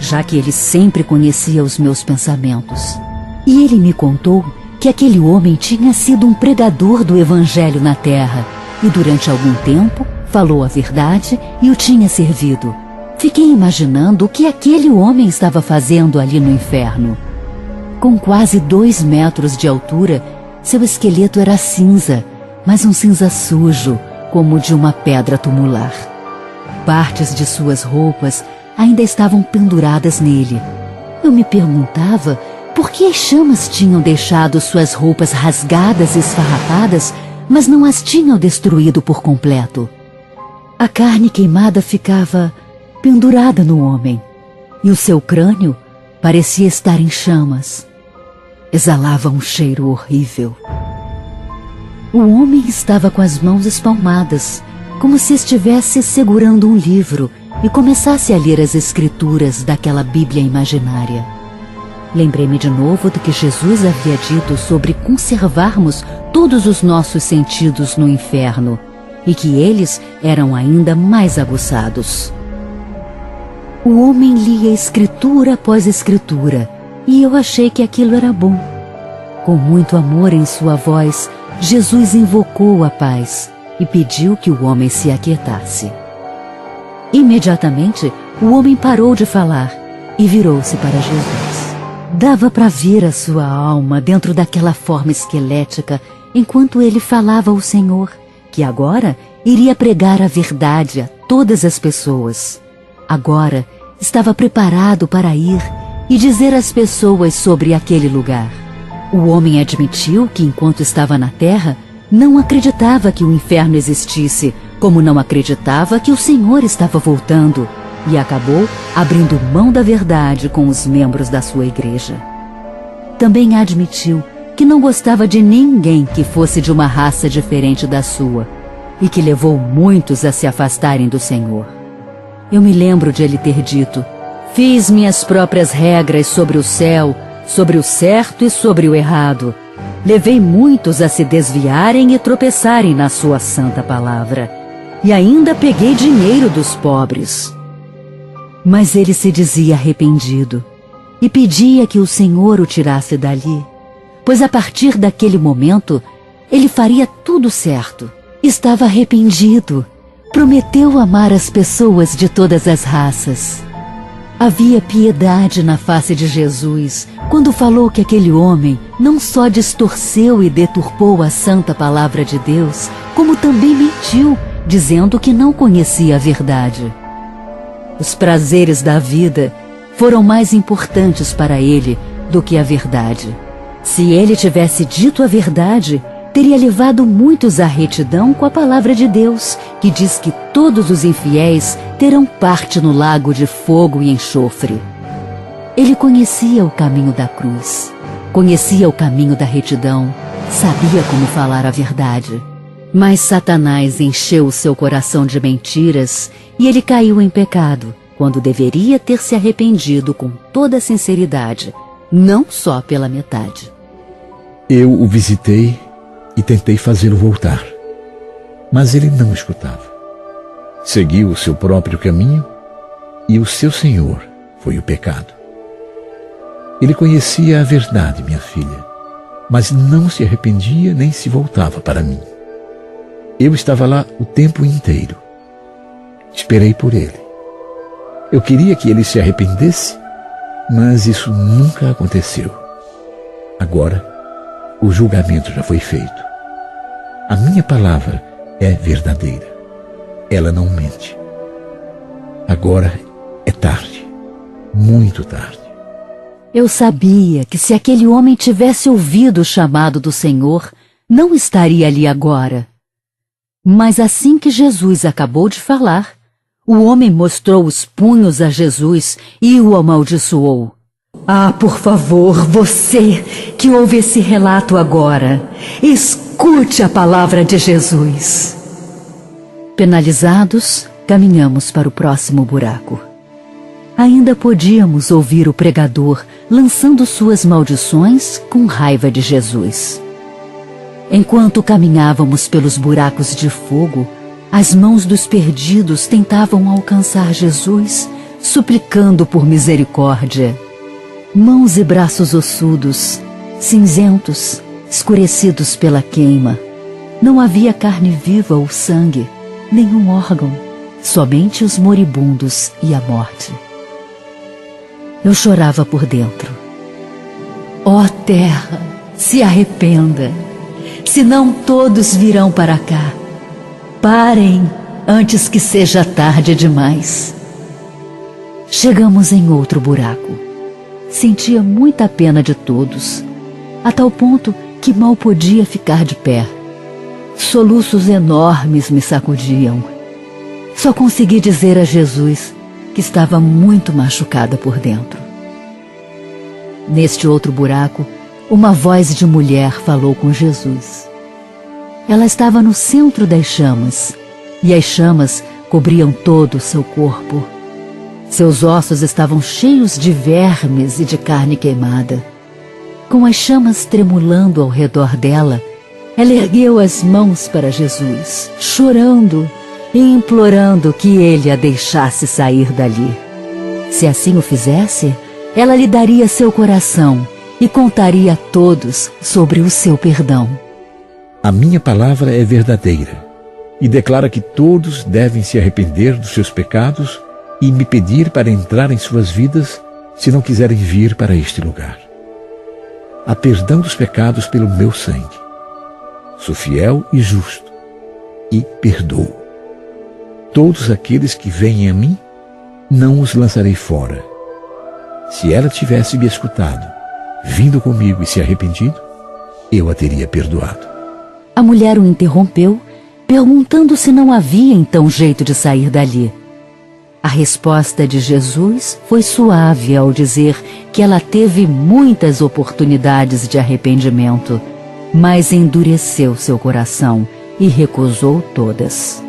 já que ele sempre conhecia os meus pensamentos. E ele me contou que aquele homem tinha sido um pregador do Evangelho na terra e durante algum tempo falou a verdade e o tinha servido. Fiquei imaginando o que aquele homem estava fazendo ali no inferno. Com quase 2 metros de altura, seu esqueleto era cinza, mas um cinza sujo, como de uma pedra tumular. Partes de suas roupas ainda estavam penduradas nele. Eu me perguntava por que as chamas tinham deixado suas roupas rasgadas e esfarrapadas, mas não as tinham destruído por completo. A carne queimada ficava pendurada no homem, e o seu crânio parecia estar em chamas. Exalava um cheiro horrível. O homem estava com as mãos espalmadas, como se estivesse segurando um livro e começasse a ler as escrituras daquela Bíblia imaginária. Lembrei-me de novo do que Jesus havia dito sobre conservarmos todos os nossos sentidos no inferno e que eles eram ainda mais aguçados. O homem lia escritura após escritura e eu achei que aquilo era bom. Com muito amor em sua voz, Jesus invocou a paz e pediu que o homem se aquietasse. Imediatamente, o homem parou de falar e virou-se para Jesus. Dava para ver a sua alma dentro daquela forma esquelética enquanto ele falava ao Senhor, que agora iria pregar a verdade a todas as pessoas. Agora estava preparado para ir e dizer às pessoas sobre aquele lugar. O homem admitiu que enquanto estava na terra, não acreditava que o inferno existisse, como não acreditava que o Senhor estava voltando, e acabou abrindo mão da verdade com os membros da sua igreja. Também admitiu que não gostava de ninguém que fosse de uma raça diferente da sua, e que levou muitos a se afastarem do Senhor. Eu me lembro de ele ter dito: fiz minhas próprias regras sobre o céu, sobre o certo e sobre o errado. Levei muitos a se desviarem e tropeçarem na sua santa palavra. E ainda peguei dinheiro dos pobres. Mas ele se dizia arrependido e pedia que o Senhor o tirasse dali, pois a partir daquele momento ele faria tudo certo. Estava arrependido. Prometeu amar as pessoas de todas as raças. Havia piedade na face de Jesus quando falou que aquele homem não só distorceu e deturpou a santa palavra de Deus, como também mentiu, dizendo que não conhecia a verdade. Os prazeres da vida foram mais importantes para ele do que a verdade. Se ele tivesse dito a verdade, teria levado muitos à retidão com a palavra de Deus, que diz que todos os infiéis terão parte no lago de fogo e enxofre. Ele conhecia o caminho da cruz, conhecia o caminho da retidão, sabia como falar a verdade. Mas Satanás encheu o seu coração de mentiras e ele caiu em pecado, quando deveria ter se arrependido com toda a sinceridade, não só pela metade. Eu o visitei e tentei fazê-lo voltar, mas ele não escutava. Seguiu o seu próprio caminho e o seu senhor foi o pecado. Ele conhecia a verdade, minha filha, mas não se arrependia nem se voltava para mim. Eu estava lá o tempo inteiro. Esperei por ele. Eu queria que ele se arrependesse, mas isso nunca aconteceu. Agora, o julgamento já foi feito. A minha palavra é verdadeira. Ela não mente. Agora é tarde, muito tarde. Eu sabia que se aquele homem tivesse ouvido o chamado do Senhor, não estaria ali agora. Mas assim que Jesus acabou de falar, o homem mostrou os punhos a Jesus e o amaldiçoou. Ah, por favor, você que ouve esse relato agora, escute a palavra de Jesus. Penalizados, caminhamos para o próximo buraco. Ainda podíamos ouvir o pregador lançando suas maldições com raiva de Jesus. Enquanto caminhávamos pelos buracos de fogo, as mãos dos perdidos tentavam alcançar Jesus, suplicando por misericórdia. Mãos e braços ossudos, cinzentos, escurecidos pela queima. Não havia carne viva ou sangue, nenhum órgão, somente os moribundos e a morte. Eu chorava por dentro. Ó terra, se arrependa, senão todos virão para cá. Parem antes que seja tarde demais. Chegamos em outro buraco. Sentia muita pena de todos, a tal ponto que mal podia ficar de pé. Soluços enormes me sacudiam. Só consegui dizer a Jesus que estava muito machucada por dentro. Neste outro buraco, uma voz de mulher falou com Jesus. Ela estava no centro das chamas, e as chamas cobriam todo o seu corpo. Seus ossos estavam cheios de vermes e de carne queimada. Com as chamas tremulando ao redor dela, ela ergueu as mãos para Jesus, chorando e implorando que ele a deixasse sair dali. Se assim o fizesse, ela lhe daria seu coração e contaria a todos sobre o seu perdão. A minha palavra é verdadeira e declara que todos devem se arrepender dos seus pecados e me pedir para entrar em suas vidas se não quiserem vir para este lugar. Há perdão dos pecados pelo meu sangue. Sou fiel e justo e perdoo. Todos aqueles que vêm a mim, não os lançarei fora. Se ela tivesse me escutado, vindo comigo e se arrependido, eu a teria perdoado. A mulher o interrompeu, perguntando se não havia então jeito de sair dali. A resposta de Jesus foi suave ao dizer que ela teve muitas oportunidades de arrependimento, mas endureceu seu coração e recusou todas.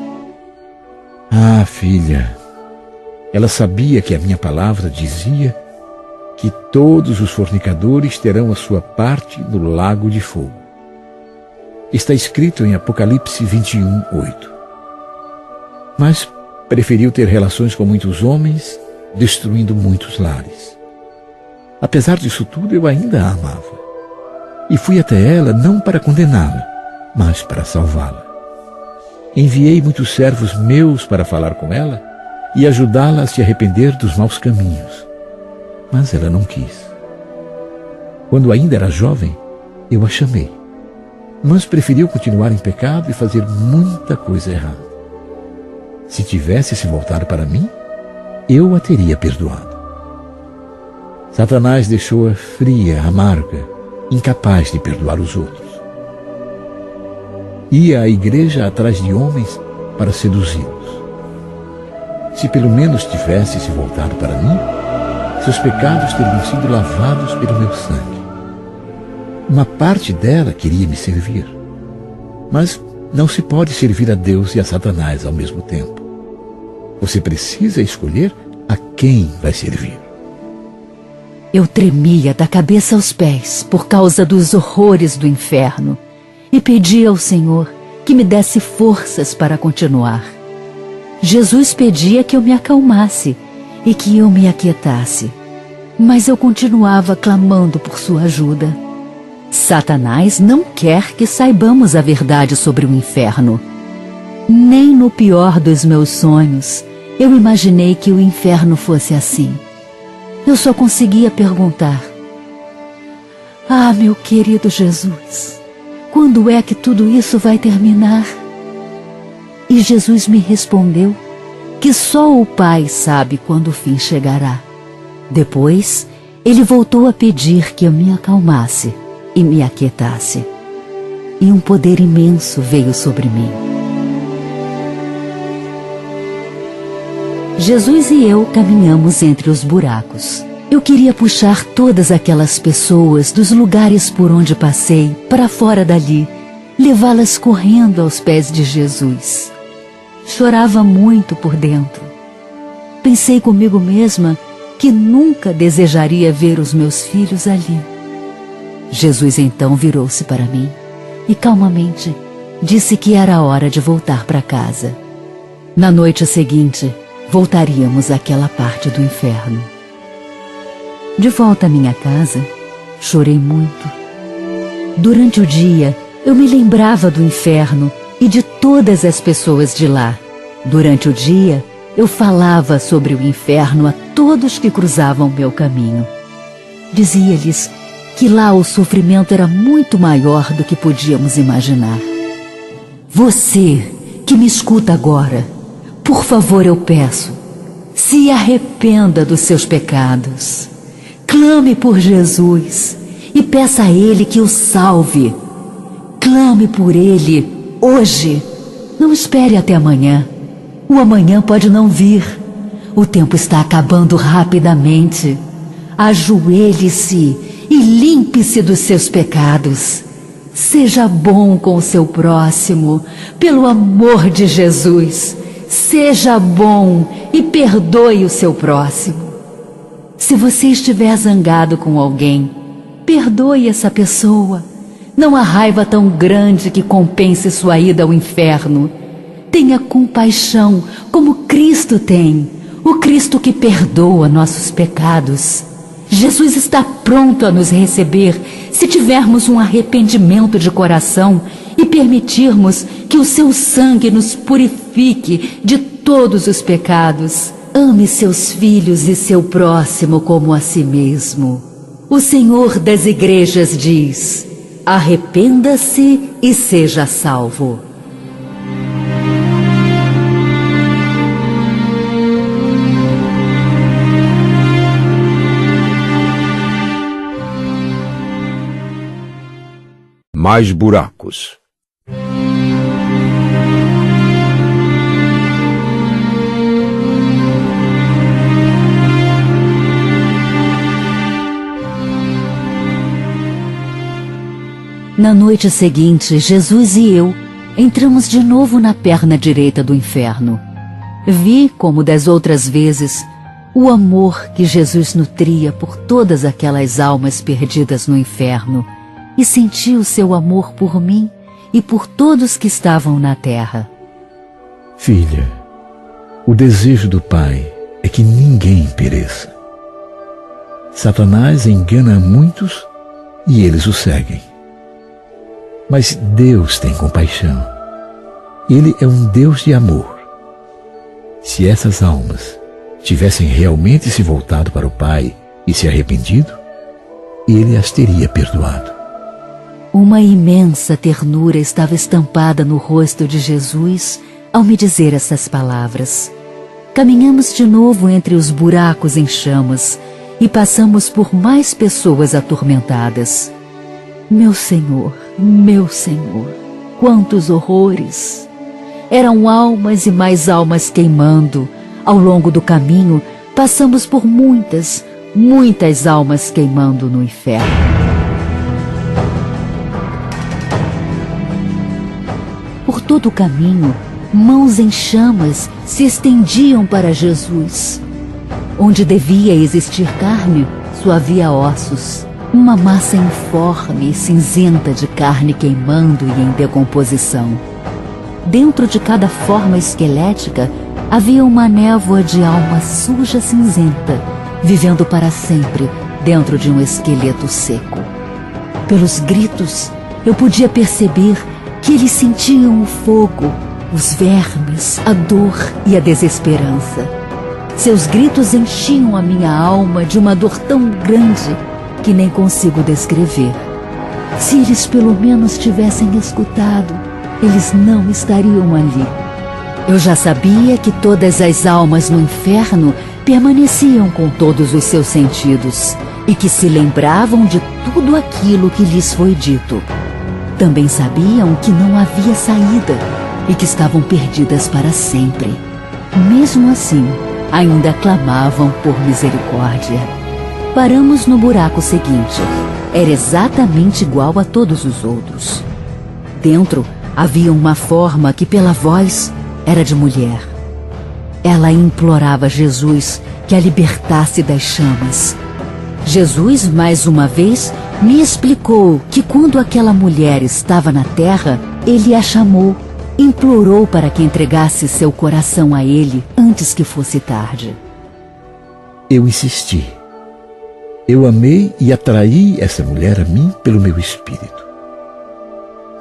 Ah, filha, ela sabia que a minha palavra dizia que todos os fornicadores terão a sua parte no lago de fogo. Está escrito em Apocalipse 21:8. Mas preferiu ter relações com muitos homens, destruindo muitos lares. Apesar disso tudo, eu ainda a amava. E fui até ela não para condená-la, mas para salvá-la. Enviei muitos servos meus para falar com ela e ajudá-la a se arrepender dos maus caminhos. Mas ela não quis. Quando ainda era jovem, eu a chamei, mas preferiu continuar em pecado e fazer muita coisa errada. Se tivesse se voltado para mim, eu a teria perdoado. Satanás deixou-a fria, amarga, incapaz de perdoar os outros. Ia à igreja atrás de homens para seduzi-los. Se pelo menos tivesse se voltado para mim, seus pecados teriam sido lavados pelo meu sangue. Uma parte dela queria me servir, mas não se pode servir a Deus e a Satanás ao mesmo tempo. Você precisa escolher a quem vai servir. Eu tremia da cabeça aos pés por causa dos horrores do inferno e pedi ao Senhor que me desse forças para continuar. Jesus pedia que eu me acalmasse e que eu me aquietasse, mas eu continuava clamando por sua ajuda. Satanás não quer que saibamos a verdade sobre o inferno. Nem no pior dos meus sonhos eu imaginei que o inferno fosse assim. Eu só conseguia perguntar: ah, meu querido Jesus, quando é que tudo isso vai terminar? E Jesus me respondeu que só o Pai sabe quando o fim chegará. Depois, ele voltou a pedir que eu me acalmasse e me aquietasse. E um poder imenso veio sobre mim. Jesus e eu caminhamos entre os buracos. Eu queria puxar todas aquelas pessoas dos lugares por onde passei para fora dali, levá-las correndo aos pés de Jesus. Chorava muito por dentro. Pensei comigo mesma que nunca desejaria ver os meus filhos ali. Jesus então virou-se para mim e calmamente disse que era hora de voltar para casa. Na noite seguinte, voltaríamos àquela parte do inferno. De volta à minha casa, chorei muito. Durante o dia, eu me lembrava do inferno e de todas as pessoas de lá. Durante o dia, eu falava sobre o inferno a todos que cruzavam meu caminho. Dizia-lhes que lá o sofrimento era muito maior do que podíamos imaginar. Você que me escuta agora, por favor, eu peço, se arrependa dos seus pecados. Clame por Jesus e peça a Ele que o salve. Clame por Ele hoje. Não espere até amanhã. O amanhã pode não vir. O tempo está acabando rapidamente. Ajoelhe-se e limpe-se dos seus pecados. Seja bom com o seu próximo, pelo amor de Jesus. Seja bom e perdoe o seu próximo. Se você estiver zangado com alguém, perdoe essa pessoa. Não há raiva tão grande que compense sua ida ao inferno. Tenha compaixão como Cristo tem, o Cristo que perdoa nossos pecados. Jesus está pronto a nos receber se tivermos um arrependimento de coração e permitirmos que o seu sangue nos purifique de todos os pecados. Ame seus filhos e seu próximo como a si mesmo. O Senhor das igrejas diz: arrependa-se e seja salvo. Mais buracos. Na noite seguinte, Jesus e eu entramos de novo na perna direita do inferno. Vi, como das outras vezes, o amor que Jesus nutria por todas aquelas almas perdidas no inferno e senti o seu amor por mim e por todos que estavam na terra. Filha, o desejo do Pai é que ninguém pereça. Satanás engana muitos e eles o seguem. Mas Deus tem compaixão. Ele é um Deus de amor. Se essas almas tivessem realmente se voltado para o Pai e se arrependido, Ele as teria perdoado. Uma imensa ternura estava estampada no rosto de Jesus ao me dizer essas palavras. Caminhamos de novo entre os buracos em chamas e passamos por mais pessoas atormentadas. Meu Senhor, quantos horrores! Eram almas e mais almas queimando. Ao longo do caminho, passamos por muitas almas queimando no inferno. Por todo o caminho, mãos em chamas se estendiam para Jesus. Onde devia existir carne, só havia ossos. Uma massa informe e cinzenta de carne queimando e em decomposição. Dentro de cada forma esquelética havia uma névoa de alma suja cinzenta, vivendo para sempre dentro de um esqueleto seco. Pelos gritos, eu podia perceber que eles sentiam o fogo, os vermes, a dor e a desesperança. Seus gritos enchiam a minha alma de uma dor tão grande que nem consigo descrever. Se eles pelo menos tivessem escutado, eles não estariam ali. Eu já sabia que todas as almas no inferno permaneciam com todos os seus sentidos e que se lembravam de tudo aquilo que lhes foi dito. Também sabiam que não havia saída e que estavam perdidas para sempre. Mesmo assim, ainda clamavam por misericórdia. Paramos no buraco seguinte. Era exatamente igual a todos os outros. Dentro havia uma forma que pela voz era de mulher. Ela implorava a Jesus que a libertasse das chamas. Jesus, mais uma vez, Me explicou que quando aquela mulher estava na terra, ele a chamou, implorou para que entregasse seu coração a ele antes que fosse tarde. Eu insisti. Eu amei e atraí essa mulher a mim pelo meu espírito.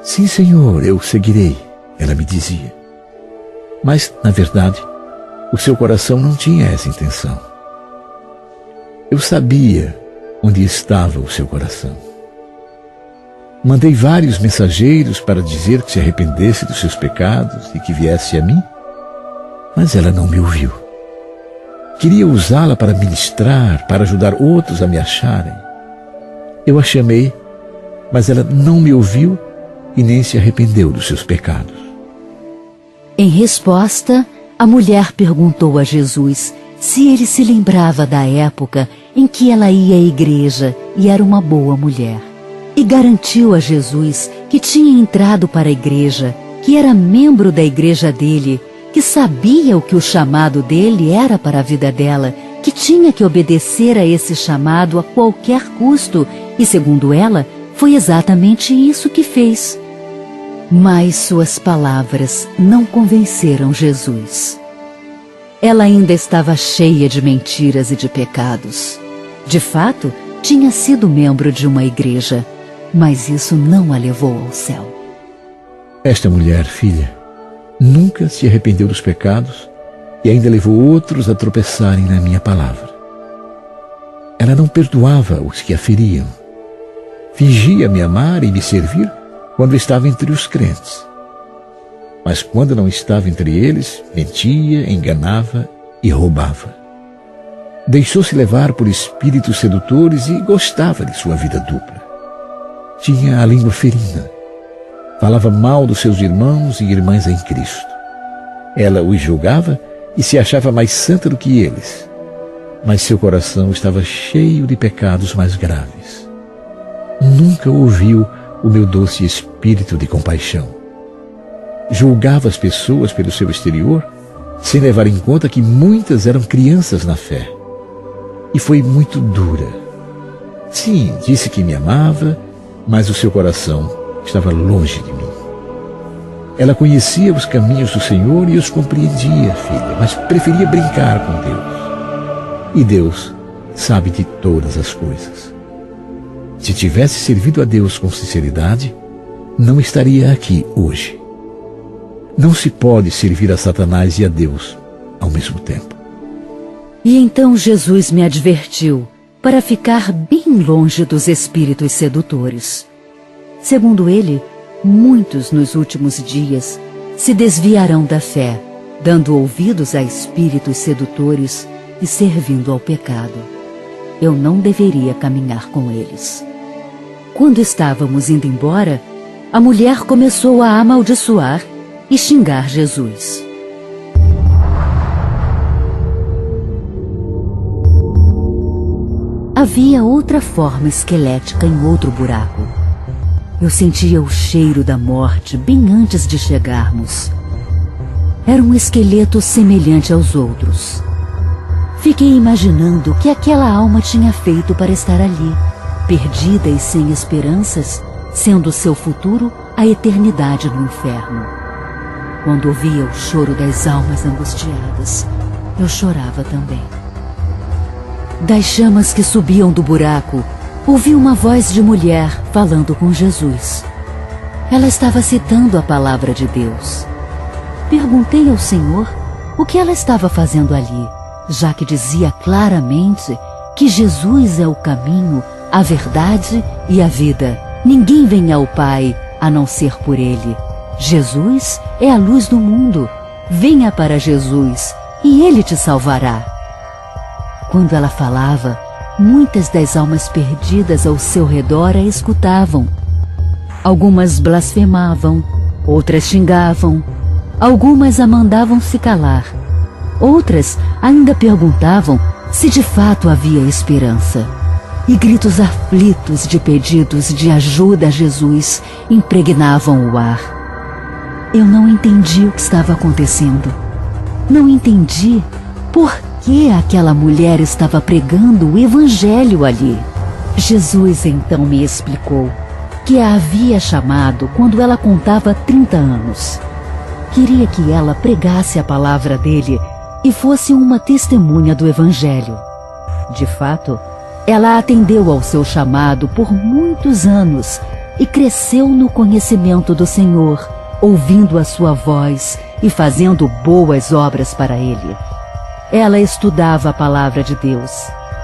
Sim, Senhor, eu seguirei, ela me dizia. Mas, na verdade, o seu coração não tinha essa intenção. Eu sabia onde estava o seu coração. Mandei vários mensageiros para dizer que se arrependesse dos seus pecados e que viesse a mim, mas ela não me ouviu. Queria usá-la para ministrar, para ajudar outros a me acharem. Eu a chamei, mas ela não me ouviu e nem se arrependeu dos seus pecados. Em resposta, a mulher perguntou a Jesus se ele se lembrava da época em que ela ia à igreja e era uma boa mulher. E garantiu a Jesus que tinha entrado para a igreja, que era membro da igreja dele, que sabia o que o chamado dele era para a vida dela, que tinha que obedecer a esse chamado a qualquer custo, e segundo ela, foi exatamente isso que fez. Mas suas palavras não convenceram Jesus. Ela ainda estava cheia de mentiras e de pecados. De fato, tinha sido membro de uma igreja, mas isso não a levou ao céu. Esta mulher, filha, nunca se arrependeu dos pecados e ainda levou outros a tropeçarem na minha palavra. Ela não perdoava os que a feriam. Fingia me amar e me servir quando estava entre os crentes. Mas quando não estava entre eles, mentia, enganava e roubava. Deixou-se levar por espíritos sedutores e gostava de sua vida dupla. Tinha a língua ferina. Falava mal dos seus irmãos e irmãs em Cristo. Ela os julgava e se achava mais santa do que eles. Mas seu coração estava cheio de pecados mais graves. Nunca ouviu o meu doce espírito de compaixão. Julgava as pessoas pelo seu exterior, sem levar em conta que muitas eram crianças na fé. E foi muito dura. Sim, disse que me amava, mas o seu coração estava longe de mim. Ela conhecia os caminhos do Senhor e os compreendia, filha, mas preferia brincar com Deus. E Deus sabe de todas as coisas. Se tivesse servido a Deus com sinceridade, não estaria aqui hoje. Não se pode servir a Satanás e a Deus ao mesmo tempo. E então Jesus me advertiu para ficar bem longe dos espíritos sedutores. Segundo ele, muitos nos últimos dias se desviarão da fé, dando ouvidos a espíritos sedutores e servindo ao pecado. Eu não deveria caminhar com eles. Quando estávamos indo embora, a mulher começou a amaldiçoar e xingar Jesus. Havia outra forma esquelética em outro buraco. Eu sentia o cheiro da morte bem antes de chegarmos. Era um esqueleto semelhante aos outros. Fiquei imaginando o que aquela alma tinha feito para estar ali, perdida e sem esperanças, sendo seu futuro a eternidade no inferno. Quando ouvia o choro das almas angustiadas, eu chorava também. Das chamas que subiam do buraco, ouvi uma voz de mulher falando com Jesus. Ela estava citando a palavra de Deus. Perguntei ao Senhor o que ela estava fazendo ali, já que dizia claramente que Jesus é o caminho, a verdade e a vida. Ninguém vem ao Pai a não ser por Ele. Jesus é a luz do mundo. Venha para Jesus e Ele te salvará. Quando ela falava, muitas das almas perdidas ao seu redor a escutavam. Algumas blasfemavam, outras xingavam, algumas a mandavam se calar. Outras ainda perguntavam se de fato havia esperança. E gritos aflitos de pedidos de ajuda a Jesus impregnavam o ar. Eu não entendi o que estava acontecendo. Não entendi por que aquela mulher estava pregando o evangelho ali. Jesus então me explicou que a havia chamado quando ela contava 30 anos. Queria que ela pregasse a palavra dele e fosse uma testemunha do Evangelho. De fato, ela atendeu ao seu chamado por muitos anos e cresceu no conhecimento do Senhor, ouvindo a sua voz e fazendo boas obras para Ele. Ela estudava a palavra de Deus,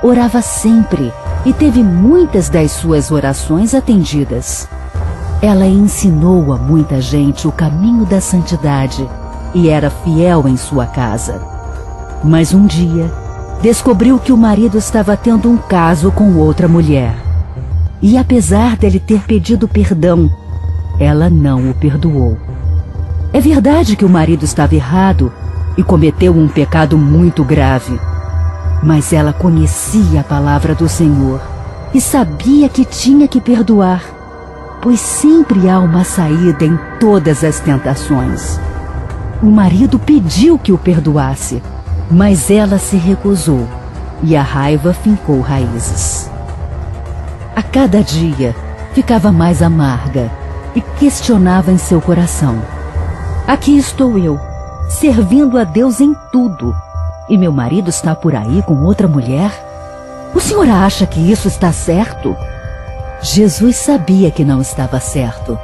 orava sempre e teve muitas das suas orações atendidas. Ela ensinou a muita gente o caminho da santidade e era fiel em sua casa. Mas um dia, descobriu que o marido estava tendo um caso com outra mulher. E apesar dele ter pedido perdão, ela não o perdoou. É verdade que o marido estava errado e cometeu um pecado muito grave. Mas ela conhecia a palavra do Senhor e sabia que tinha que perdoar, pois sempre há uma saída em todas as tentações. O marido pediu que o perdoasse, mas ela se recusou e a raiva fincou raízes. A cada dia ficava mais amarga e questionava em seu coração: aqui estou eu, servindo a Deus em tudo, e meu marido está por aí com outra mulher? O senhor acha que isso está certo? Jesus sabia que não estava certo,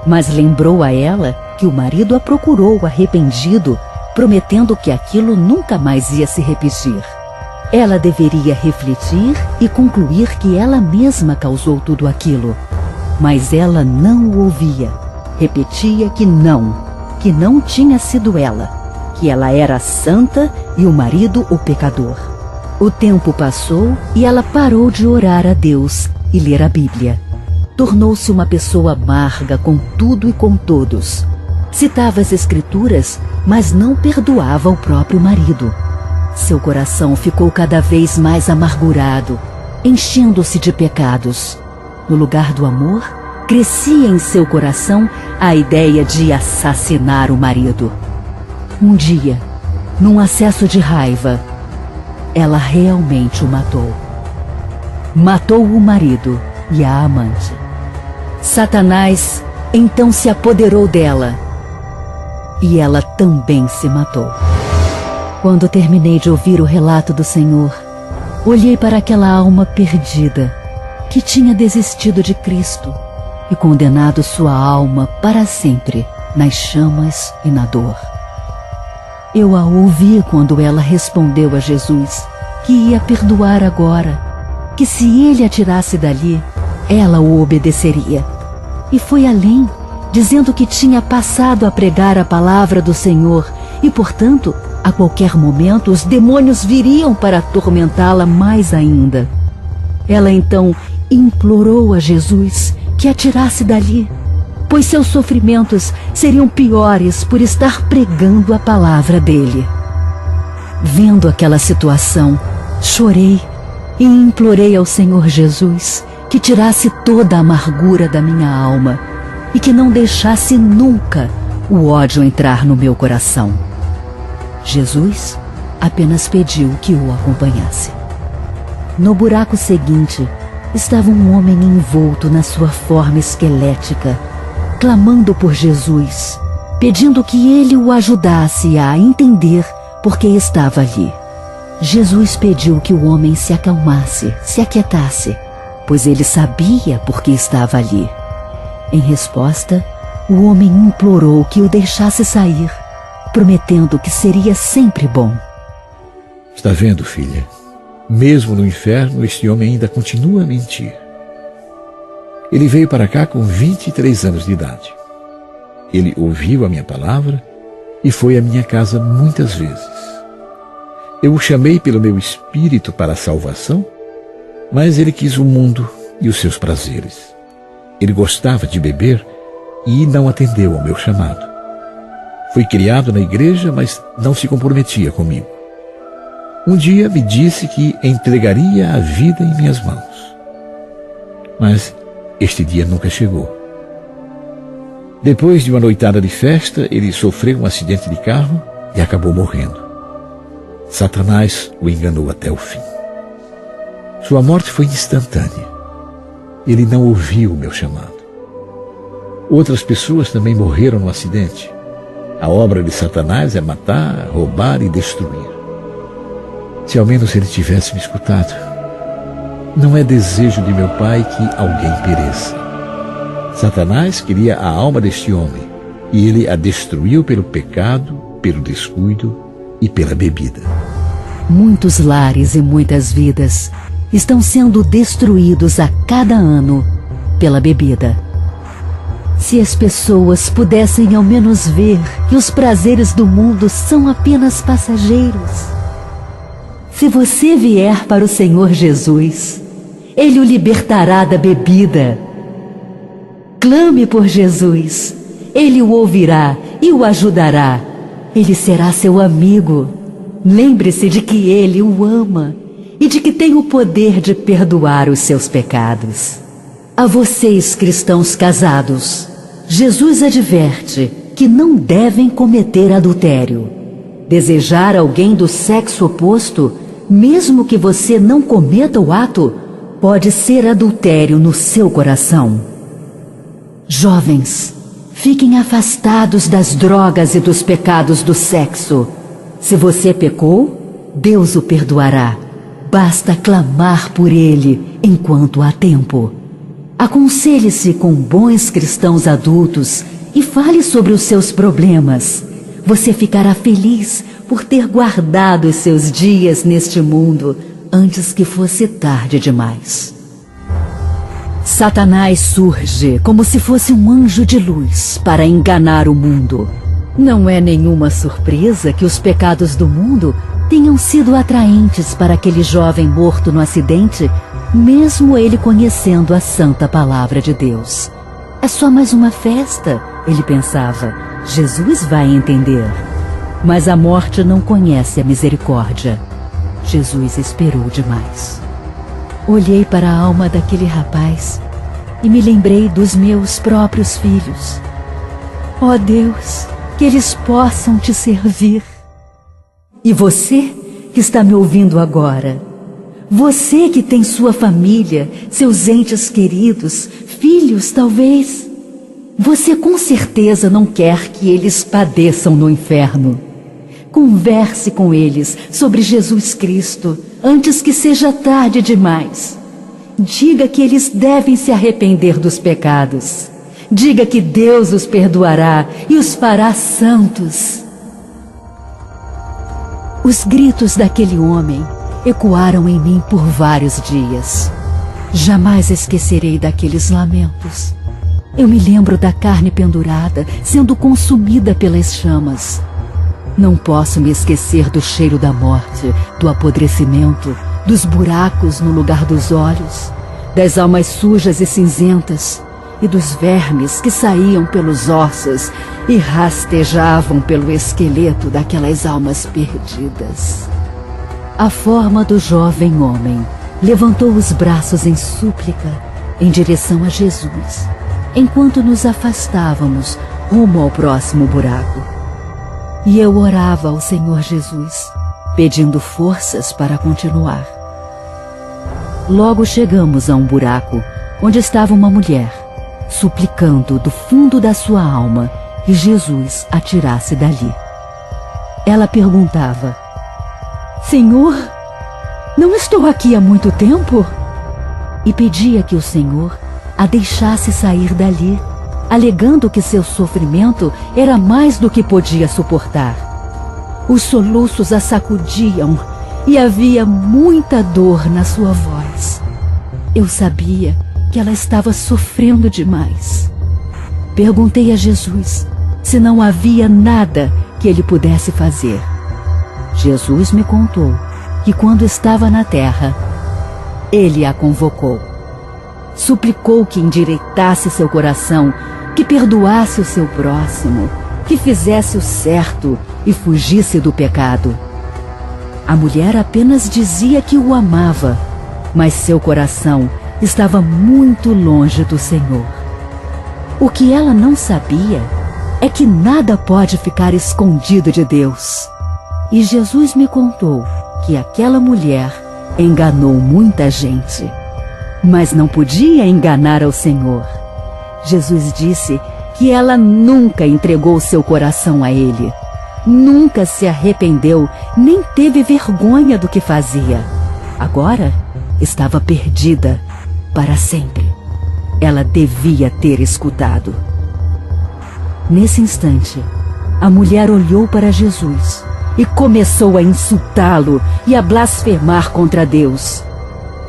mas lembrou a ela que o marido a procurou arrependido, prometendo que aquilo nunca mais ia se repetir. Ela deveria refletir e concluir que ela mesma causou tudo aquilo. Mas ela não o ouvia. Repetia que não tinha sido ela, que ela era santa e o marido o pecador. O tempo passou e ela parou de orar a Deus e ler a Bíblia. Tornou-se uma pessoa amarga com tudo e com todos. Citava as Escrituras, mas não perdoava o próprio marido. Seu coração ficou cada vez mais amargurado, enchendo-se de pecados. No lugar do amor, crescia em seu coração a ideia de assassinar o marido. Um dia, num acesso de raiva, ela realmente o matou. Matou o marido e a amante. Satanás então se apoderou dela e ela também se matou. Quando terminei de ouvir o relato do Senhor, olhei para aquela alma perdida que tinha desistido de Cristo e condenado sua alma para sempre nas chamas e na dor. Eu a ouvi quando ela respondeu a Jesus que ia perdoar agora, que se ele a tirasse dali, ela o obedeceria. E foi além, dizendo que tinha passado a pregar a palavra do Senhor e, portanto, a qualquer momento os demônios viriam para atormentá-la mais ainda. Ela então implorou a Jesus que a tirasse dali, pois seus sofrimentos seriam piores por estar pregando a palavra dele. Vendo aquela situação, chorei e implorei ao Senhor Jesus que tirasse toda a amargura da minha alma e que não deixasse nunca o ódio entrar no meu coração. Jesus apenas pediu que o acompanhasse. No buraco seguinte, estava um homem envolto na sua forma esquelética, clamando por Jesus, pedindo que ele o ajudasse a entender por que estava ali. Jesus pediu que o homem se acalmasse, se aquietasse, pois ele sabia por que estava ali. Em resposta, o homem implorou que o deixasse sair, prometendo que seria sempre bom. Está vendo, filha? Mesmo no inferno, este homem ainda continua a mentir. Ele veio para cá com 23 anos de idade. Ele ouviu a minha palavra e foi à minha casa muitas vezes. Eu o chamei pelo meu espírito para a salvação, mas ele quis o mundo e os seus prazeres. Ele gostava de beber e não atendeu ao meu chamado. Foi criado na igreja, mas não se comprometia comigo. Um dia me disse que entregaria a vida em minhas mãos. Mas este dia nunca chegou. Depois de uma noitada de festa, ele sofreu um acidente de carro e acabou morrendo. Satanás o enganou até o fim. Sua morte foi instantânea. ele não ouviu o meu chamado. Outras pessoas também morreram no acidente. A obra de Satanás é matar, roubar e destruir. Se ao menos ele tivesse me escutado. Não é desejo de meu Pai que alguém pereça. Satanás queria a alma deste homem, e ele a destruiu pelo pecado, pelo descuido e pela bebida. Muitos lares e muitas vidas estão sendo destruídos a cada ano pela bebida. Se as pessoas pudessem ao menos ver que os prazeres do mundo são apenas passageiros. Se você vier para o Senhor Jesus, Ele o libertará da bebida. Clame por Jesus, Ele o ouvirá e o ajudará. Ele será seu amigo. Lembre-se de que Ele o ama e de que tem o poder de perdoar os seus pecados. A vocês, cristãos casados, Jesus adverte que não devem cometer adultério. Desejar alguém do sexo oposto, mesmo que você não cometa o ato, pode ser adultério no seu coração. Jovens, fiquem afastados das drogas e dos pecados do sexo. Se você pecou, Deus o perdoará. Basta clamar por ele enquanto há tempo. Aconselhe-se com bons cristãos adultos e fale sobre os seus problemas. Você ficará feliz por ter guardado os seus dias neste mundo antes que fosse tarde demais. Satanás surge como se fosse um anjo de luz para enganar o mundo. Não é nenhuma surpresa que os pecados do mundo tenham sido atraentes para aquele jovem morto no acidente, mesmo ele conhecendo a santa palavra de Deus. É só mais uma festa, ele pensava. Jesus vai entender. Mas a morte não conhece a misericórdia. Jesus esperou demais. Olhei para a alma daquele rapaz e me lembrei dos meus próprios filhos. Ó Deus, que eles possam te servir. E você que está me ouvindo agora, você que tem sua família, seus entes queridos, filhos talvez, você com certeza não quer que eles padeçam no inferno. Converse com eles sobre Jesus Cristo antes que seja tarde demais. Diga que eles devem se arrepender dos pecados. Diga que Deus os perdoará e os fará santos. Os gritos daquele homem ecoaram em mim por vários dias. Jamais esquecerei daqueles lamentos. Eu me lembro da carne pendurada, sendo consumida pelas chamas. Não posso me esquecer do cheiro da morte, do apodrecimento, dos buracos no lugar dos olhos, das almas sujas e cinzentas e dos vermes que saíam pelos ossos e rastejavam pelo esqueleto daquelas almas perdidas. A forma do jovem homem levantou os braços em súplica em direção a Jesus, enquanto nos afastávamos rumo ao próximo buraco. E eu orava ao Senhor Jesus, pedindo forças para continuar. Logo chegamos a um buraco onde estava uma mulher, suplicando do fundo da sua alma que Jesus a tirasse dali. Ela perguntava: Senhor, não estou aqui há muito tempo? E pedia que o Senhor a deixasse sair dali, alegando que seu sofrimento era mais do que podia suportar. Os soluços a sacudiam e havia muita dor na sua voz. Eu sabia que ela estava sofrendo demais. Perguntei a Jesus se não havia nada que ele pudesse fazer. Jesus me contou que quando estava na terra, ele a convocou. Suplicou que endireitasse seu coração, que perdoasse o seu próximo, que fizesse o certo e fugisse do pecado. A mulher apenas dizia que o amava, mas seu coração estava muito longe do Senhor. O que ela não sabia é que nada pode ficar escondido de Deus. E Jesus me contou que aquela mulher enganou muita gente. mas não podia enganar ao Senhor. Jesus disse que ela nunca entregou seu coração a Ele. Nunca se arrependeu, nem teve vergonha do que fazia. Agora estava perdida para sempre. Ela devia ter escutado. Nesse instante, a mulher olhou para Jesus e começou a insultá-lo e a blasfemar contra Deus.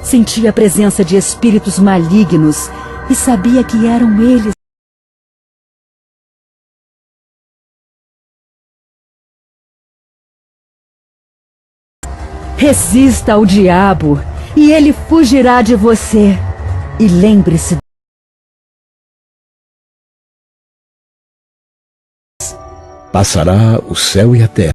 Sentia a presença de espíritos malignos e sabia que eram eles. Resista ao diabo e ele fugirá de você. E lembre-se, Passará o céu e a terra,